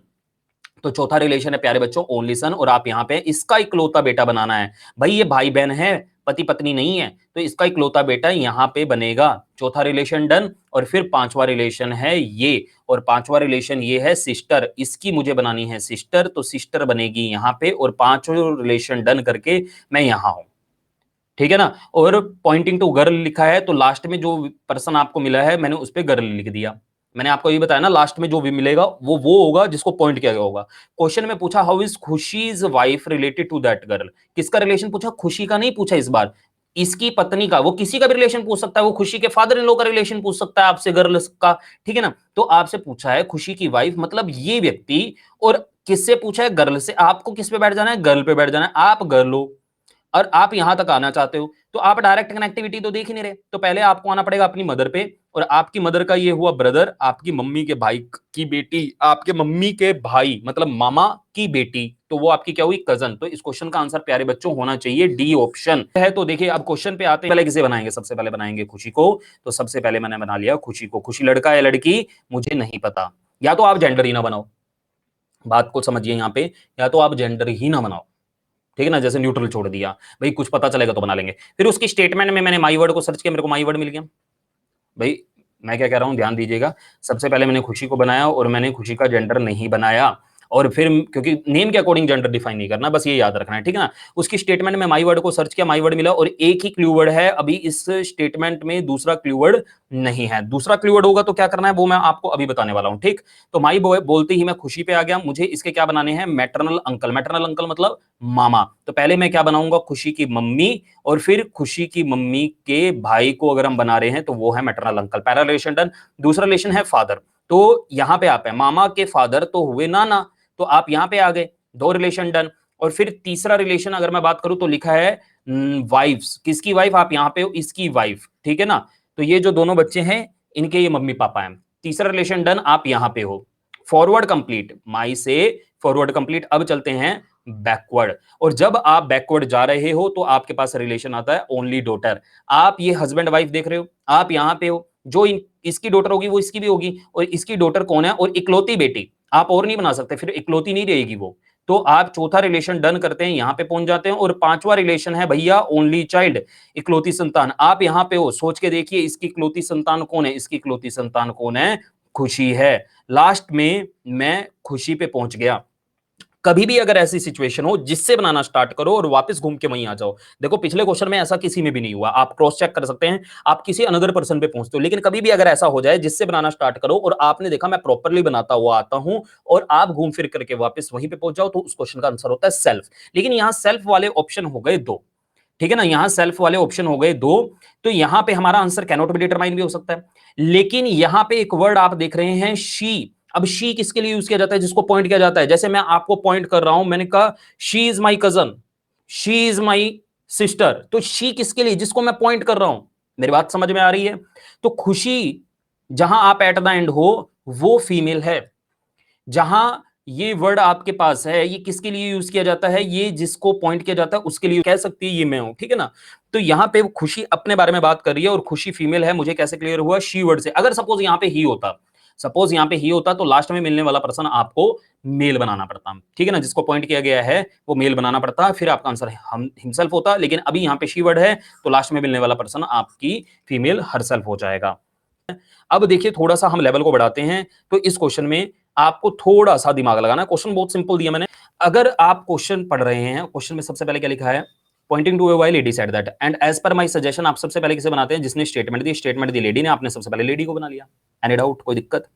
तो चौथा रिलेशन है प्यारे बच्चों ओनली सन, और आप यहां पे इसका इकलौता बेटा बनाना है। भाई ये भाई बहन है, पति पत्नी नहीं है, तो इसका इकलौता बेटा यहां पे बनेगा। चौथा रिलेशन डन। और फिर पांचवा रिलेशन है ये, और पांचवा रिलेशन ये है सिस्टर, इसकी मुझे बनानी है सिस्टर, तो सिस्टर बनेगी यहां पे, और पांचों रिलेशन डन करके मैं यहां हूं, ठीक है ना। और पॉइंटिंग टू गर्ल लिखा है, तो लास्ट में जो पर्सन आपको मिला है मैंने उस पर गर्ल लिख दिया। मैंने आपको ये बताया ना, लास्ट में जो भी मिलेगा वो होगा जिसको पॉइंट किया गया होगा। क्वेश्चन में पूछा how is Khushi's wife related to that girl, किसका रिलेशन पूछा, खुशी का नहीं पूछा इस बार, इसकी पत्नी का। वो किसी का भी रिलेशन पूछ सकता है, वो खुशी के फादर इन लॉ का रिलेशन पूछ सकता है आपसे, गर्ल का, ठीक है ना। तो आपसे पूछा है खुशी की वाइफ, मतलब ये व्यक्ति, और किससे पूछा है, गर्ल से। आपको किस पे बैठ जाना है, गर्ल पे बैठ जाना है। आप गर्ल हो और आप यहां तक आना चाहते हो, तो आप डायरेक्ट कनेक्टिविटी तो देख ही नहीं रहे, तो पहले आपको आना पड़ेगा अपनी मदर पे, और आपकी मदर का ये हुआ ब्रदर, आपकी मम्मी के भाई की बेटी, आपके मम्मी के भाई मतलब मामा की बेटी, तो वो आपकी क्या हुई, कजन। तो इस क्वेश्चन का आंसर प्यारे बच्चों होना चाहिए डी ऑप्शन है। तो देखिए अब क्वेश्चन पे आते हैं, पहले किसे बनाएंगे, सबसे पहले बनाएंगे खुशी को। तो सबसे पहले मैंने बना लिया खुशी को। खुशी लड़का है लड़की मुझे नहीं पता, या तो आप जेंडर ही ना बनाओ, बात को समझिए यहाँ पे, या तो आप जेंडर ही ना बनाओ, ठीक है ना, जैसे न्यूट्रल छोड़ दिया, भाई कुछ पता चलेगा तो बना लेंगे। फिर उसकी स्टेटमेंट में मैंने माई वर्ड को सर्च किया, मेरे को माई वर्ड मिल गया। भाई मैं क्या कह रहा हूं ध्यान दीजिएगा, सबसे पहले मैंने खुशी को बनाया और मैंने खुशी का जेंडर नहीं बनाया, और फिर क्योंकि नेम के अकॉर्डिंग जेंडर डिफाइन नहीं करना, बस ये याद रखना है, ठीक है ना। उसकी स्टेटमेंट में माई वर्ड को सर्च किया, माई वर्ड मिला, और एक ही क्लू वर्ड है अभी इस स्टेटमेंट में, दूसरा क्लू वर्ड नहीं है। दूसरा क्लू वर्ड होगा तो क्या करना है वो मैं आपको अभी बताने वाला हूं, ठीक। तो माई बॉय बोलते ही मैं खुशी पे आ गया, मुझे इसके क्या बनाने हैं, मैटरनल अंकल। मैटरनल अंकल मतलब मामा, तो पहले मैं क्या बनाऊंगा, खुशी की मम्मी, और फिर खुशी की मम्मी के भाई को अगर हम बना रहे हैं तो वो है मैटरनल अंकल। पहला रिलेशन डन। दूसरा रिलेशन है फादर, तो यहां पे आप है मामा के फादर तो हुए नाना, तो आप यहां पे आ गए, दो रिलेशन डन। और फिर तीसरा रिलेशन अगर मैं बात करूं तो लिखा है वाइफ्स, किसकी वाइफ, आप यहां पे हो, इसकी वाइफ, ठीक है ना। तो ये जो दोनों बच्चे हैं इनके ये मम्मी पापा हैं। तीसरा रिलेशन डन, आप यहां पे हो। फॉरवर्ड कंप्लीट, माई से फॉरवर्ड कंप्लीट। अब चलते हैं बैकवर्ड, और जब आप बैकवर्ड जा रहे हो तो आपके पास रिलेशन आता है ओनली डॉटर। आप ये हस्बैंड वाइफ देख रहे हो, आप यहां पे हो, जो इसकी डॉटर होगी वो इसकी भी होगी, और इसकी डॉटर कौन है, और इकलौती बेटी, आप और नहीं बना सकते, फिर इकलौती नहीं रहेगी वो। तो आप चौथा रिलेशन डन करते हैं, यहां पे पहुंच जाते हैं, और पांचवा रिलेशन है भैया ओनली चाइल्ड, इकलौती संतान। आप यहां पे हो, सोच के देखिए इसकी इकलौती संतान कौन है, इसकी इकलौती संतान कौन है, खुशी है। लास्ट में मैं खुशी पे पहुंच गया। कभी भी अगर ऐसी सिचुएशन हो जिससे बनाना स्टार्ट करो और वापस घूम के वहीं आ जाओ। देखो पिछले क्वेश्चन में ऐसा किसी में भी नहीं हुआ, आप क्रॉस चेक कर सकते हैं, आप किसी अनदर पर्सन पे पहुंचते हो, लेकिन कभी भी अगर ऐसा हो जाए जिससे बनाना स्टार्ट करो और आपने देखा मैं प्रॉपरली बनाता हुआ आता हूं और आप घूम फिर करके वापस वहीं पे पहुंच जाओ, तो उस क्वेश्चन का आंसर होता है सेल्फ। लेकिन यहां सेल्फ वाले ऑप्शन हो गए दो, ठीक है ना, यहां सेल्फ वाले ऑप्शन हो गए दो, तो यहां पे हमारा आंसर कैनॉट बी डिटरमाइन भी हो सकता है। लेकिन यहां पे एक वर्ड आप देख रहे हैं शी। अब शी किसके लिए यूज किया जाता है, जिसको पॉइंट किया जाता है, जैसे मैं आपको पॉइंट कर रहा हूं, मैंने कहा she is my cousin, she is my sister, तो शी किसके लिए, जिसको मैं पॉइंट कर रहा हूं। मेरी बात समझ में आ रही है। तो खुशी जहां आप एट द एंड हो वो फीमेल है, जहां ये वर्ड आपके पास है ये किसके लिए यूज किया जाता है, ये जिसको पॉइंट किया जाता है उसके लिए कह सकती है ये मैं हूं, ठीक है ना। तो यहां पे खुशी अपने बारे में बात कर रही है और खुशी फीमेल है, मुझे कैसे क्लियर हुआ, शी वर्ड से। अगर सपोज यहां पे ही होता, सपोज यहां पे ही होता तो लास्ट में मिलने वाला पर्सन आपको मेल बनाना पड़ता, ठीक है ना, जिसको पॉइंट किया गया है वो मेल बनाना पड़ता, फिर आपका आंसर हम हिमसेल्फ होता। लेकिन अभी यहां पे शी वर्ड है तो लास्ट में मिलने वाला पर्सन आपकी फीमेल हरसेल्फ हो जाएगा। अब देखिए थोड़ा सा हम लेवल को बढ़ाते हैं, तो इस क्वेश्चन में आपको थोड़ा सा दिमाग लगाना है। क्वेश्चन बहुत सिंपल दिया मैंने। अगर आप क्वेश्चन पढ़ रहे हैं, क्वेश्चन में सबसे पहले क्या लिखा है, pointing to a Y lady said that and as per my suggestion, आप सबसे पहले किसे बनाते हैं, जिसने स्टेटमेंट दी लेडी ने, आपने सबसे पहले लेडी को बना लिया। एनी डाउट, कोई दिक्कत।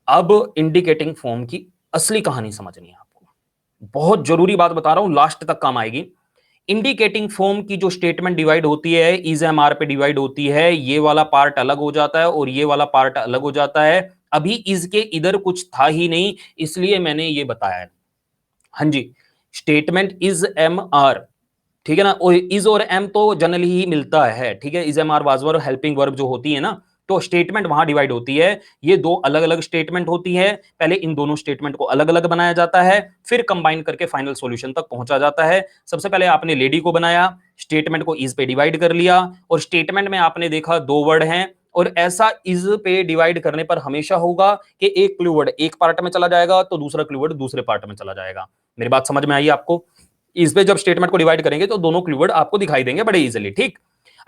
अब इंडिकेटिंग फॉर्म की असली कहानी समझनी है आपको, बहुत जरूरी बात बता रहा हूं, लास्ट तक काम आएगी। इंडिकेटिंग फॉर्म की जो स्टेटमेंट डिवाइड होती है इज एम आर पे डिवाइड होती है, ये वाला पार्ट अलग हो जाता है और ये वाला पार्ट अलग हो जाता है। अभी इज के इधर कुछ था ही नहीं, इसलिए मैंने ये बताया है। हाँ जी, स्टेटमेंट इज एम आर, ठीक है ना, और इज और एम तो जनरली ही मिलता है, ठीक है, is am are was verb helping verb जो होती है ना, तो स्टेटमेंट वहां डिवाइड होती है, ये दो अलग अलग स्टेटमेंट होती है, पहले इन दोनों स्टेटमेंट को अलग अलग बनाया जाता है, फिर कंबाइन करके फाइनल सॉल्यूशन तक पहुंचा जाता है। सबसे पहले आपने लेडी को बनाया, स्टेटमेंट को इज पे डिवाइड कर लिया, और स्टेटमेंट में आपने देखा दो वर्ड हैं, और ऐसा इज पे डिवाइड करने पर हमेशा होगा कि एक क्लू वर्ड एक पार्ट में चला जाएगा तो दूसरा क्लू वर्ड दूसरे पार्ट में चला जाएगा। मेरी बात समझ में आई आपको? इस पे जब स्टेटमेंट को डिवाइड करेंगे तो दोनों क्लू वर्ड आपको दिखाई देंगे बड़े इजीली, ठीक।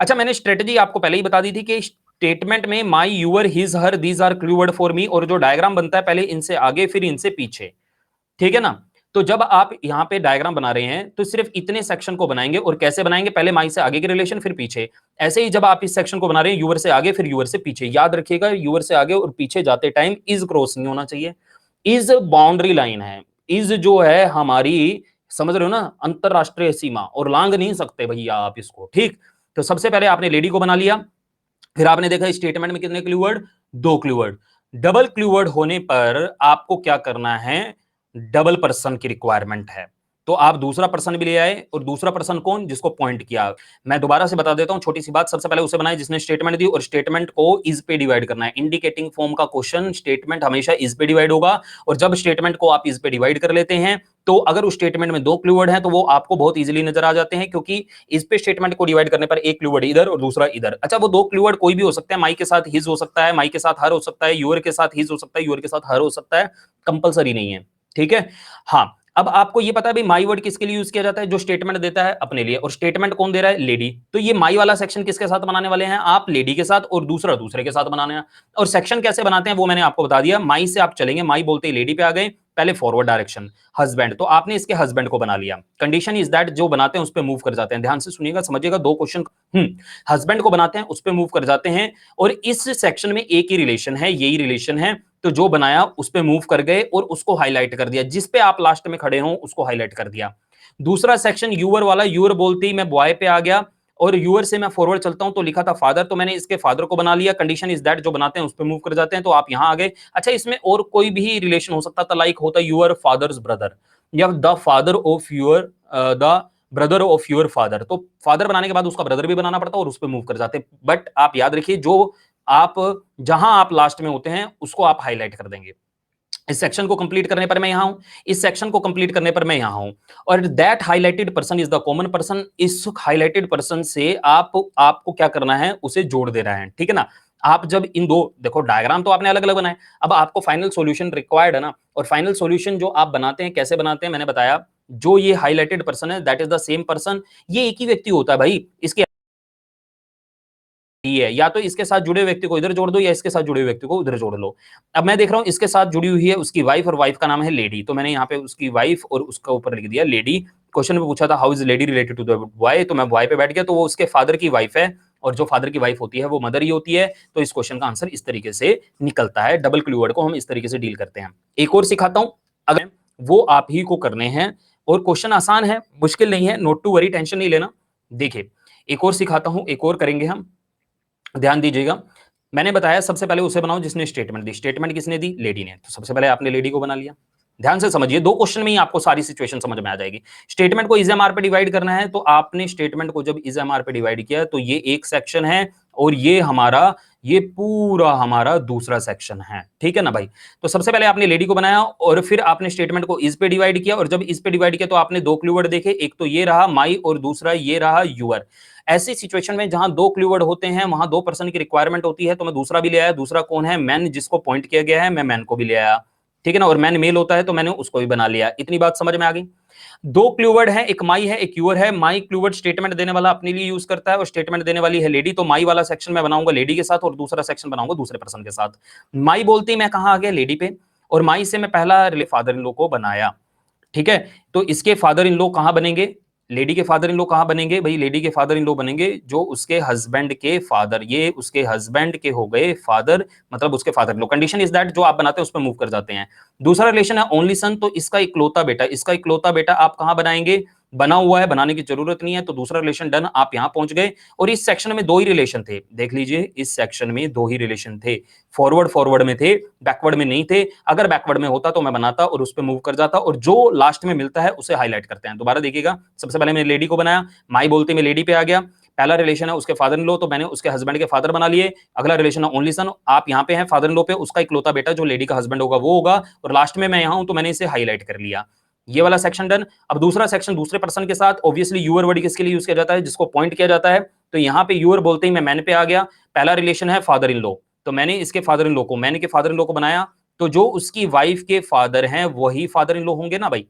अच्छा, मैंने स्ट्रेटजी आपको पहले ही बता दी थी कि स्टेटमेंट में my, your, his, her, these are clue word for me, और जो डायग्राम बनता है पहले इनसे आगे फिर इनसे पीछे, ठीक है ना। तो जब आप यहां पे डायग्राम बना रहे हैं तो सिर्फ इतने सेक्शन को बनाएंगे, और कैसे बनाएंगे, पहले माई से आगे के रिलेशन फिर पीछे। ऐसे ही जब आप इस सेक्शन को बना रहे हैं यूअर से आगे फिर यूअर से पीछे, याद रखिएगा यूअर से आगे और पीछे जाते टाइम इज क्रॉस नहीं होना चाहिए। इज बाउंड्री लाइन है, इज जो है हमारी, समझ रहे हो ना, अंतरराष्ट्रीय सीमा, और लांग नहीं सकते भैया आप इसको, ठीक। तो सबसे पहले आपने लेडी को बना लिया, फिर आपने देखा स्टेटमेंट में कितने क्लू वर्ड, दो clue word. Double clue word होने पर आपको क्या करना है, डबल पर्सन की रिक्वायरमेंट है, तो आप दूसरा पर्सन भी ले आए, और दूसरा पर्सन कौन, जिसको पॉइंट किया। मैं दोबारा से बता देता हूं, छोटी सी बात, सबसे पहले उसे बनाए जिसने स्टेटमेंट दी, और स्टेटमेंट को इज पे डिवाइड करना है। इंडिकेटिंग फॉर्म का क्वेश्चन, स्टेटमेंट हमेशा इज पे डिवाइड होगा, और जब स्टेटमेंट को आप इज पे डिवाइड कर लेते हैं तो अगर उस स्टेटमेंट में दो क्लू वर्ड हैं तो वो आपको बहुत इजीली नजर आ जाते हैं, क्योंकि इस पे स्टेटमेंट को डिवाइड करने पर एक क्लू वर्ड इधर और दूसरा इधर। अच्छा, वो दो क्लू वर्ड कोई भी हो सकते हैं, माई के साथ हिज हो सकता है, माई के साथ हर हो सकता है, यूअर के साथ हिज हो सकता है, यूअर के साथ हर हो सकता है, कंपलसरी नहीं है, ठीक है। हाँ, अब आपको ये पता है भाई माई वर्ड किसके लिए यूज किया जाता है, जो स्टेटमेंट देता है अपने लिए, और स्टेटमेंट कौन दे रहा है, लेडी। तो ये माई वाला सेक्शन किसके साथ बनाने वाले हैं आप, लेडी के साथ, और दूसरा दूसरे के साथ बनाने हैं। और सेक्शन कैसे बनाते हैं वो मैंने आपको बता दिया, माई से आप चलेंगे, माई बोलते ही लेडी पे आ गए, पहले फॉरवर्ड डायरेक्शन, हस्बैंड, तो आपने इसके हस्बैंड को बना लिया। कंडीशन इज दैट जो बनाते हैं उस पे मूव कर जाते हैं, ध्यान से सुनिएगा, समझिएगा, दो क्वेश्चन। हस्बैंड को बनाते हैं, उस पे मूव कर जाते हैं, और इस सेक्शन में एक ही रिलेशन है, यही रिलेशन है, तो जो बनाया उस पे मूव कर गए और उसको हाईलाइट कर दिया, जिस पे आप लास्ट में खड़े हो उसको हाईलाइट कर दिया। दूसरा सेक्शन यूअर वाला, यूअर बोलते ही मैं बॉय पे आ गया, और यूअर से मैं फॉरवर्ड चलता हूं तो लिखा था फादर, तो मैंने इसके फादर को बना लिया। कंडीशन इज दैट जो बनाते हैं उस पे मूव कर जाते हैं, तो आप यहां आ गए। अच्छा, इसमें और कोई भी रिलेशन हो सकता था, लाइक होता यूअर फादर्स ब्रदर, या the father of your, the brother of your father, तो फादर बनाने के बाद उसका ब्रदर भी बनाना पड़ता और उस पर मूव कर जाते। बट आप याद रखिए, जो आप जहां आप लास्ट में होते हैं उसको आप हाईलाइट कर देंगे। इस सेक्शन को कंप्लीट करने पर मैं यहां हूं, इस सेक्शन को कंप्लीट करने पर मैं यहां हूं, और that highlighted person is the common person. इस हाईलाइटेड पर्सन से आपको क्या करना है, उसे जोड़ दे रहा है, ठीक है ना। आप जब इन दो, देखो डायग्राम तो आपने अलग अलग बनाए, अब आपको फाइनल सॉल्यूशन रिक्वायर्ड है ना, और फाइनल सॉल्यूशन जो आप बनाते हैं कैसे बनाते हैं मैंने बताया। जो ये हाईलाइटेड पर्सन है that is the same person, ये एक ही व्यक्ति होता है भाई, इसके ही है, या तो इसके साथ जुड़े व्यक्ति को इधर जोड़ दो या इसके साथ जुड़े व्यक्ति को उधर जोड़ लो। अब मैं देख रहा हूं इसके साथ जुड़ी हुई है उसकी वाइफ, और वाइफ का नाम है लेडी, तो मैंने यहाँ पे उसकी वाइफ और उसका ऊपर लिख दिया लेडी। क्वेश्चन में पूछा था how is lady related to the boy, तो मैं बॉय पे बैठ गया, तो वो उसके फादर की वाइफ है, और जो फादर की वाइफ होती है वो मदर ही होती है। तो इस क्वेश्चन का आंसर इस तरीके से निकलता है, डबल क्लू वर्ड को हम इस तरीके से डील करते हैं। एक और सिखाता हूं, अगर वो आप ही को करने हैं, और क्वेश्चन आसान है, मुश्किल नहीं है, नोट टू वरी, टेंशन नहीं लेना। देखिए, एक और सिखाता हूं, एक और करेंगे हम, ध्यान दीजिएगा। मैंने बताया सबसे पहले उसे बनाओ जिसने स्टेटमेंट दी, स्टेटमेंट किसने दी, लेडी ने, तो सबसे पहले आपने लेडी को बना लिया। ध्यान से समझिए, दो क्वेश्चन में ही आपको सारी सिचुएशन समझ में आ जाएगी। स्टेटमेंट को इज एम आर पे डिवाइड करना है, तो आपने स्टेटमेंट को जब इज एम आर पे डिवाइड किया तो ये एक सेक्शन है, और ये हमारा, ये पूरा हमारा दूसरा सेक्शन है, ठीक है ना भाई। तो सबसे पहले आपने लेडी को बनाया, और फिर आपने स्टेटमेंट को इज पे डिवाइड किया, और जब इज पे डिवाइड किया तो आपने दो क्लू वर्ड देखे, एक तो ये रहा माई और दूसरा ये रहा यूअर। ऐसी सिचुएशन में जहां दो क्लू वर्ड होते हैं वहां दो पर्सन की रिक्वायरमेंट होती है, तो मैं दूसरा भी ले आया। दूसरा कौन है, मैन, जिसको पॉइंट किया गया है, मैं मैन को भी ले आया, ठीक है ना, और मैन मेल होता है तो मैंने उसको भी बना लिया। इतनी बात समझ में आ गई। दो क्लू वर्ड है, एक माई है एक यूअर है। माई क्लू वर्ड स्टेटमेंट देने वाला अपने लिए यूज करता है, और स्टेटमेंट देने वाली है लेडी, तो माई वाला सेक्शन मैं बनाऊंगा लेडी के साथ, और दूसरा सेक्शन बनाऊंगा दूसरे पर्सन के साथ। माई बोलते ही मैं कहां आ गया, लेडी पे, और माई से मैं पहला फादर इन लॉ को बनाया, ठीक है। तो इसके फादर इन लॉ कहां बनेंगे, लेडी के फादर इन लॉ कहां बनेंगे भाई, लेडी के फादर इन लॉ बनेंगे जो उसके हस्बैंड के फादर, ये उसके हस्बैंड के हो गए फादर, मतलब उसके father in law. Condition is that जो आप बनाते हैं उस पर मूव कर जाते हैं। दूसरा रिलेशन है ओनली सन, तो इसका इकलौता बेटा, इसका इकलौता बेटा आप कहां बनाएंगे, बना हुआ है, बनाने की जरूरत नहीं है, तो दूसरा रिलेशन डन, आप यहां पहुंच गए। और इस सेक्शन में दो ही रिलेशन थे, देख लीजिए, इस सेक्शन में दो ही रिलेशन थे, फॉरवर्ड फॉरवर्ड में थे, बैकवर्ड में नहीं थे। अगर बैकवर्ड में होता तो मैं बनाता और उस पर मूव कर जाता, और जो लास्ट में मिलता है उसे हाईलाइट करते हैं। दोबारा देखिएगा, सबसे पहले मैंने लेडी को बनाया, माई बोलते में लेडी पे आ गया, पहला रिलेशन है उसके फादर इन लॉ, तो मैंने उसके हस्बैंड के फादर बना लिए। अगला रिलेशन है ओनली सन, आप यहाँ पे हैं फादर इन लॉ पे, उसका इकलौता बेटा जो लेडी का हस्बैंड होगा वो होगा, और लास्ट में मैं यहाँ हूं तो मैंने इसे हाईलाइट कर लिया। ये वाला सेक्शन डन। अब दूसरा सेक्शन दूसरे पर्सन के साथ, ऑब्वियसली यूअर वर्ड किसके लिए यूज किया जाता है, जिसको पॉइंट किया जाता है। तो यहाँ पे यूअर बोलते ही मैं मैन पे आ गया। पहला रिलेशन है फादर इन लॉ, तो मैंने इसके फादर इन लॉ को, मैन के फादर इन लॉ को बनाया, तो जो उसकी वाइफ के फादर हैं वही फादर इन लॉ होंगे ना भाई,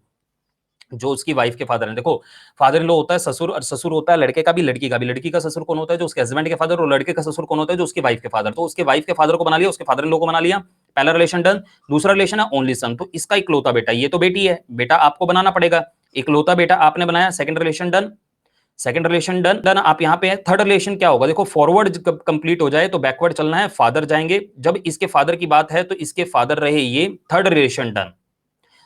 जो उसकी वाइफ के फादर हैं। देखो फादर इन लॉ होता है ससुर, और ससुर होता है लड़के का भी लड़की का भी। लड़की का ससुर कौन होता है, जो उसके हस्बैंड के फादर, और लड़के का ससुर कौन होता है, जो उसकी वाइफ के फादर। तो उसके वाइफ के फादर को बना लिया, उसके फादर इन लॉ को बना लिया, पहला रिलेशन डन। दूसरा रिलेशन है ओनली सन, तो इसका इकलौता बेटा, ये तो बेटी है, बेटा आपको बनाना पड़ेगा, इकलौता बेटा आपने बनाया, second relation done. Second relation done done आप यहाँ पे हैं। थर्ड रिलेशन क्या होगा, देखो फॉरवर्ड कंप्लीट हो जाए तो बैकवर्ड चलना है, फादर जाएंगे, जब इसके फादर की बात है तो इसके फादर रहे ये, थर्ड रिलेशन डन।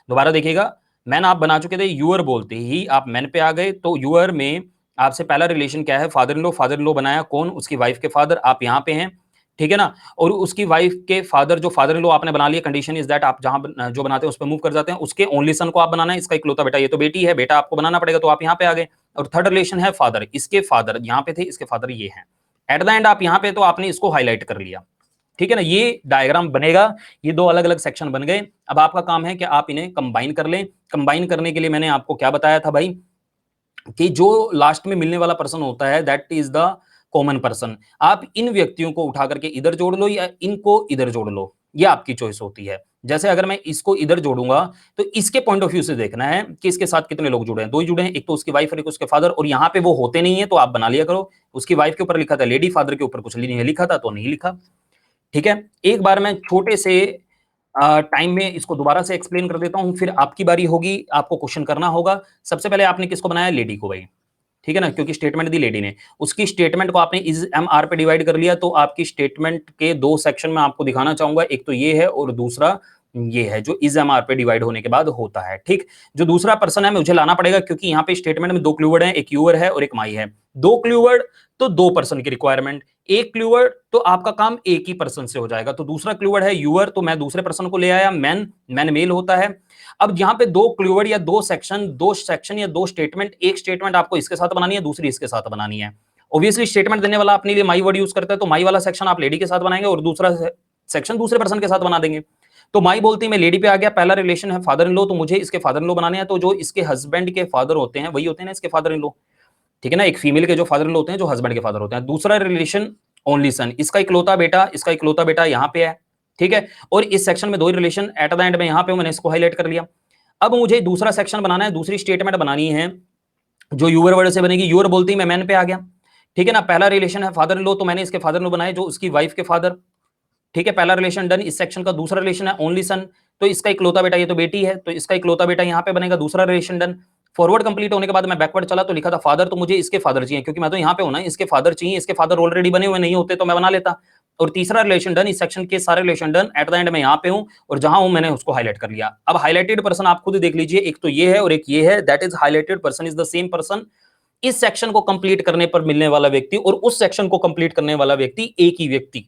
दोबारा देखिएगा, मैन आप बना चुके थे, यूअर बोलते ही आप मैन पे आ गए, तो यूअर में आपसे पहला रिलेशन क्या है, father in law, father in law बनाया कौन, उसकी वाइफ के फादर, आप यहाँ पे हैं, ठीक है ना। और उसकी वाइफ के फादर जो फादर इन लॉ आपने बना लिया, कंडीशन इज दैट आप जहां जो बनाते हैं उस पर मूव कर जाते हैं, उसके ओनली सन को आप बनाना है, इसका इकलौता बेटा, ये तो बेटी है, बेटा आपको बनाना पड़ेगा, तो आप यहाँ पे आ गए। और थर्ड रिलेशन है फादर, इसके फादर यहाँ पे थे, इसके फादर ये हैं। एट द एंड आप यहाँ पे, तो आपने इसको हाईलाइट कर लिया, ठीक है ना। ये डायग्राम बनेगा, ये दो अलग अलग सेक्शन बन गए। अब आपका काम है कि आप इन्हें कंबाइन कर लें। कंबाइन करने के लिए मैंने आपको क्या बताया था भाई, कि जो लास्ट में मिलने वाला पर्सन होता है that is the common person. आप इन व्यक्तियों को उठा करके इधर जोड़ लो या इनको इधर जोड़ लो, ये आपकी चॉइस होती है। जैसे अगर मैं इसको इधर जोड़ूंगा तो इसके पॉइंट ऑफ व्यू से देखना है कि इसके साथ कितने लोग जुड़े हैं, दो ही जुड़े हैं, एक तो उसकी वाइफ और एक उसके फादर, और यहाँ पे वो होते नहीं है तो आप बना लिया करो। उसकी वाइफ के ऊपर लिखा था लेडी, फादर के ऊपर कुछ नहीं लिखा था तो नहीं लिखा, ठीक है। एक बार मैं छोटे से टाइम में इसको दोबारा से एक्सप्लेन कर देता हूं, फिर आपकी बारी होगी, आपको क्वेश्चन करना होगा। सबसे पहले आपने किसको बनाया, लेडी को भाई, ठीक है ना, क्योंकि स्टेटमेंट दी लेडी ने, उसकी स्टेटमेंट को आपने इज एम आर पे डिवाइड कर लिया। तो आपकी स्टेटमेंट के दो सेक्शन में आपको दिखाना चाहूंगा, एक तो ये है और दूसरा ये है, जो इज एम आर पे डिवाइड होने के बाद होता है, ठीक। जो दूसरा पर्सन है मुझे लाना पड़ेगा, क्योंकि यहाँ पे स्टेटमेंट में दो क्लूवर्ड है, एक यूअर है और एक माई है। दो क्लूवर्ड तो दो पर्सन की रिक्वायरमेंट, एक क्लूवर्ड तो आपका काम एक ही पर्सन से हो जाएगा। तो दूसरा क्लूवर्ड है यूअर, तो मैं दूसरे पर्सन को ले आया, मैन, मैन मेल होता है। अब यहाँ पे दो क्लूवर्ड या दो सेक्शन या दो स्टेटमेंट, एक स्टेटमेंट आपको इसके साथ बनानी है, दूसरी इसके साथ बनानी है। ऑब्वियसली स्टेटमेंट देने वाला अपने लिए माई वर्ड यूज करता है, तो माई वाला सेक्शन आप लेडी के साथ बनाएंगे और दूसरा सेक्शन दूसरे पर्सन के साथ बना देंगे। तो माई बोलती मैं लेडी पे आ गया, पहला रिलेशन है फादर इन लॉ, तो मुझे इसके फादर इन लॉ बनाने हैं, तो जो इसके हस्बैंड के फादर होते हैं वही होते हैं ना इसके फादर इन लॉ, ठीक है ना। एक फीमेल के जो फादर इन लॉ होते हैं, जो हस्बैंड के फादर होते हैं। दूसरा रिलेशन ओनली सन, इसका इकलौता बेटा, इसका इकलौता बेटा यहाँ पे है, ठीक है। और इस सेक्शन में दो ही रिलेशन, एट द एंड में यहाँ पे मैंने इसको हाईलाइट कर लिया। अब मुझे दूसरा सेक्शन बनाना है, दूसरी स्टेटमेंट बनानी है, जो यूअर वर्ड से बनेगी। यूअर बोलती है मैं मैन पे आ गया, ठीक है ना। पहला रिलेशन है फादर इन लॉ, तो मैंने इसके फादर इन लॉ बनाए, जो उसकी वाइफ के फादर, ठीक है। पहला रिलेशन डन। इस सेक्शन का दूसरा रिलेशन है ओनली सन, तो इसका इकलौता बेटा, ये तो बेटी है, तो इसका इकलौता बेटा यहाँ पे बनेगा, दूसरा रिलेशन डन। फॉरवर्ड कंप्लीट होने के बाद मैं बैकवर्ड चला तो लिखा था फादर, तो मुझे इसके फादर चाहिए, क्योंकि मैं तो यहाँ पे हूं ना, इसके फादर चाहिए, इसके फादर ऑलरेडी बने हुए नहीं होते तो मैं बना लेता। और तीसरा रिलेशन डन, इस सेक्शन के सारे relation done. At the end में यहाँ पे हूं और जहां हूं मैंने उसको हाईलाइट कर लिया। अब हाईलाइटेड पर्सन आप खुद देख लीजिए, एक तो ये है और एक ये है, that is highlighted person is the same person. इस सेक्शन को कंप्लीट करने पर मिलने वाला व्यक्ति और उस सेक्शन को कंप्लीट करने वाला व्यक्ति एक ही व्यक्ति,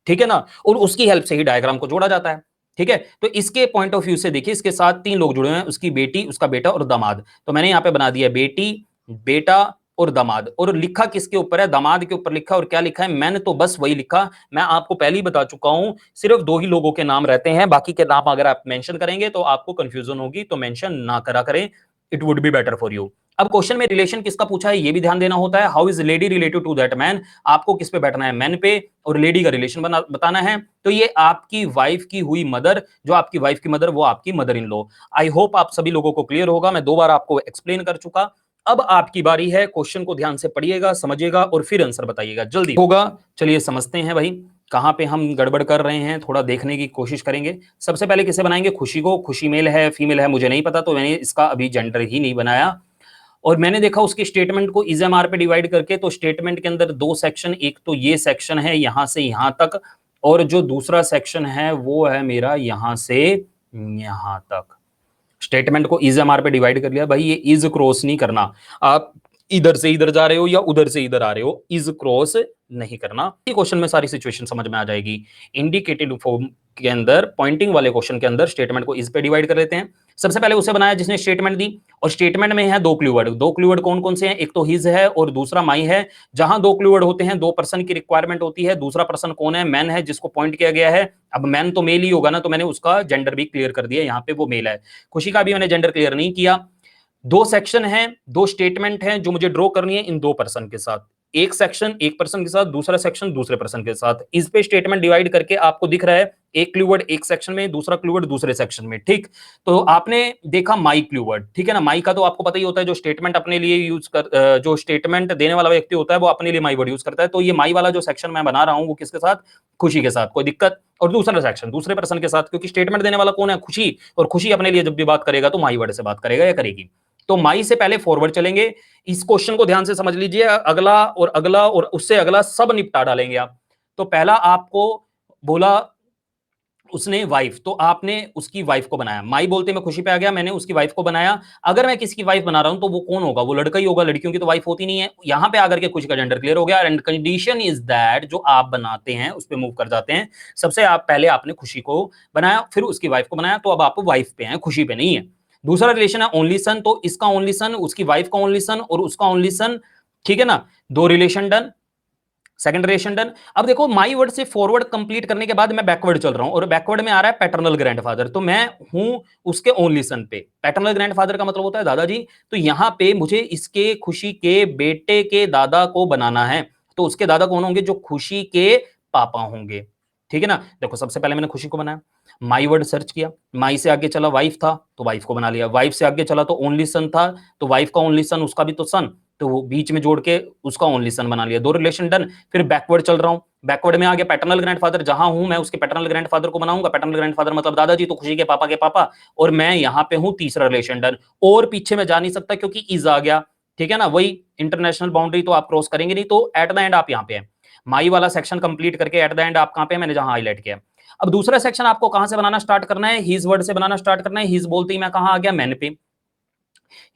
ठीक है ना। और उसकी हेल्प से ही डायग्राम को जोड़ा जाता है, ठीक है। तो इसके पॉइंट ऑफ व्यू से देखिए, इसके साथ तीन लोग जुड़े हुए हैं, उसकी बेटी, उसका बेटा और दामाद। तो मैंने यहाँ पे बना दिया बेटी, बेटा और दामाद। और लिखा किसके ऊपर है, दामाद के ऊपर लिखा। और क्या लिखा है, मैंने तो बस वही लिखा। मैं आपको पहले ही बता चुका हूं, सिर्फ दो ही लोगों के नाम रहते हैं, बाकी के नाम अगर आप मेंशन करेंगे तो आपको कंफ्यूजन होगी, तो मेंशन ना करा करें, it would be better for you. अब क्वेश्चन में रिलेशन किसका पूछा है ये भी ध्यान देना होता है। How is lady related to that man, आपको किस पे बैठना है, मैन पे, और लेडी का रिलेशन बताना है। तो ये आपकी वाइफ की हुई मदर, जो आपकी वाइफ की मदर वो आपकी mother in law. I hope आप सभी लोगों को क्लियर होगा, मैं दो बार आपको एक्सप्लेन कर चुका। अब आपकी बारी है, क्वेश्चन को ध्यान से पढ़िएगा, समझिएगा और फिर आंसर बताइएगा, जल्दी होगा। चलिए समझते हैं भाई कहां पे हम गड़बड़ कर रहे हैं, थोड़ा देखने की कोशिश करेंगे। सबसे पहले किसे बनाएंगे, खुशी को। खुशी मेल है फीमेल है मुझे नहीं पता, तो मैंने इसका अभी जेंडर ही नहीं बनाया। और मैंने देखा उसकी स्टेटमेंट को इज एम आर पे डिवाइड करके, तो स्टेटमेंट के अंदर दो सेक्शन, एक तो ये सेक्शन है यहां से यहां तक, और जो दूसरा सेक्शन है वो है मेरा यहां से यहां तक। स्टेटमेंट को इज एम आर पे डिवाइड कर लिया भाई, ये इज क्रॉस नहीं करना, आप इधर से इधर जा रहे हो या उधर से इधर आ रहे हो, इज क्रॉस नहीं करना। ये क्वेश्चन में सारी सिचुएशन समझ में आ जाएगी। इंडिकेटिव फॉर्म के अंदर, पॉइंटिंग वाले क्वेश्चन के अंदर स्टेटमेंट को इज पे डिवाइड कर लेते हैं। सबसे पहले उसे बनाया जिसने स्टेटमेंट दी, और स्टेटमेंट में है दो क्लूवर्ड। दो क्लूवर्ड कौन कौन से हैं? एक तो हिज है और दूसरा माई है। जहां दो क्लूवर्ड होते हैं, दो पर्सन की रिक्वायरमेंट होती है। दूसरा पर्सन कौन है? मैन है, जिसको पॉइंट किया गया है। अब मैन तो मेल ही होगा ना, तो मैंने उसका जेंडर भी क्लियर कर दिया, यहाँ पे वो मेल है। खुशी का भी मैंने जेंडर क्लियर नहीं किया। दो सेक्शन हैं, दो स्टेटमेंट हैं जो मुझे ड्रॉ करनी है इन दो पर्सन के साथ। एक सेक्शन एक पर्सन के साथ, दूसरा सेक्शन दूसरे पर्सन के साथ। इस पे स्टेटमेंट डिवाइड करके आपको दिख रहा है, एक क्लूवर्ड एक सेक्शन में, दूसरा क्लूवर्ड दूसरे सेक्शन में। ठीक, तो आपने देखा माई क्लूवर्ड, ठीक है ना। माई का तो आपको पता ही होता है, जो स्टेटमेंट अपने लिए यूज कर, जो स्टेटमेंट देने वाला व्यक्ति होता है वो अपने लिए माई वर्ड यूज करता है। तो ये माई वाला जो सेक्शन मैं बना रहा हूं वो किसके साथ? खुशी के साथ। कोई दिक्कत? और दूसरा सेक्शन दूसरे पर्सन के साथ, क्योंकि स्टेटमेंट देने वाला कौन है? खुशी। और खुशी अपने लिए जब भी बात करेगा तो माई वर्ड से बात करेगा या करेगी। तो माई से पहले फॉरवर्ड चलेंगे। इस क्वेश्चन को ध्यान से समझ लीजिए, अगला और अगला और उससे अगला सब निपटा डालेंगे आप। तो पहला आपको बोला उसने वाइफ, तो आपने उसकी वाइफ को बनाया। माई बोलते मैं खुशी पे आ गया, मैंने उसकी वाइफ को बनाया। अगर मैं किसी की वाइफ बना रहा हूं तो वो कौन होगा? वो लड़का ही होगा, लड़कियों की तो वाइफ होती नहीं है। यहां पे आकर के खुशी का जेंडर क्लियर हो गया। एंड कंडीशन इज दैट जो आप बनाते हैं उस पर मूव कर जाते हैं। सबसे आप पहले आपने खुशी को बनाया, फिर उसकी वाइफ को बनाया, तो अब आप वाइफ पे हैं, खुशी पे नहीं है। दूसरा रिलेशन है ओनली सन, तो इसका ओनली सन, उसकी वाइफ का ओनली सन और उसका ओनली सन, ठीक है ना। दो relation done, second relation done. अब देखो माई वर्ड से फॉरवर्ड कंप्लीट करने के बाद मैं बैकवर्ड चल रहा हूं, और बैकवर्ड में आ रहा है पैटर्नल ग्रैंडफादर। तो मैं हूं उसके ओनली सन पे। पैटर्नल ग्रैंडफादर का मतलब होता है दादाजी। तो यहां पे मुझे इसके खुशी के बेटे के दादा को बनाना है। तो उसके दादा कौन होंगे? जो खुशी के पापा होंगे, ठीक है ना। देखो सबसे पहले मैंने खुशी को बनाया, माई वर्ड सर्च किया, माई से आगे चला वाइफ था तो वाइफ को बना लिया, वाइफ से आगे चला तो ओनली सन था, तो वाइफ का ओनली सन, उसका भी तो सन, तो वो बीच में जोड़ के उसका ओनली सन बना लिया। दो रिलेशन डन। फिर बैकवर्ड चल रहा हूं, बैकवर्ड में आ गया पैटर्नल ग्रैंडफादर। जहां हूं मैं उसके पैटर्नल ग्रैंडफादर को बनाऊंगा। पैटर्नल ग्रैंडफादर मतलब दादाजी, तो खुशी के पापा, और मैं यहां पे हूं तीसरा रिलेशन डन। और पीछे मैं जा नहीं सकता क्योंकि इज आ गया, ठीक है ना। वही इंटरनेशनल बाउंड्री तो आप क्रॉस करेंगे नहीं। तो एट द एंड आप यहाँ पे हैं। माई वाला सेक्शन कंप्लीट करके एट द एंड आप कहां पे? मैंने जहां हाईलाइट किया। अब दूसरा सेक्शन आपको कहां से बनाना स्टार्ट करना है? हिज वर्ड से बनाना स्टार्ट करना है। हिज बोलते ही मैं कहां आ गया? मैन पे।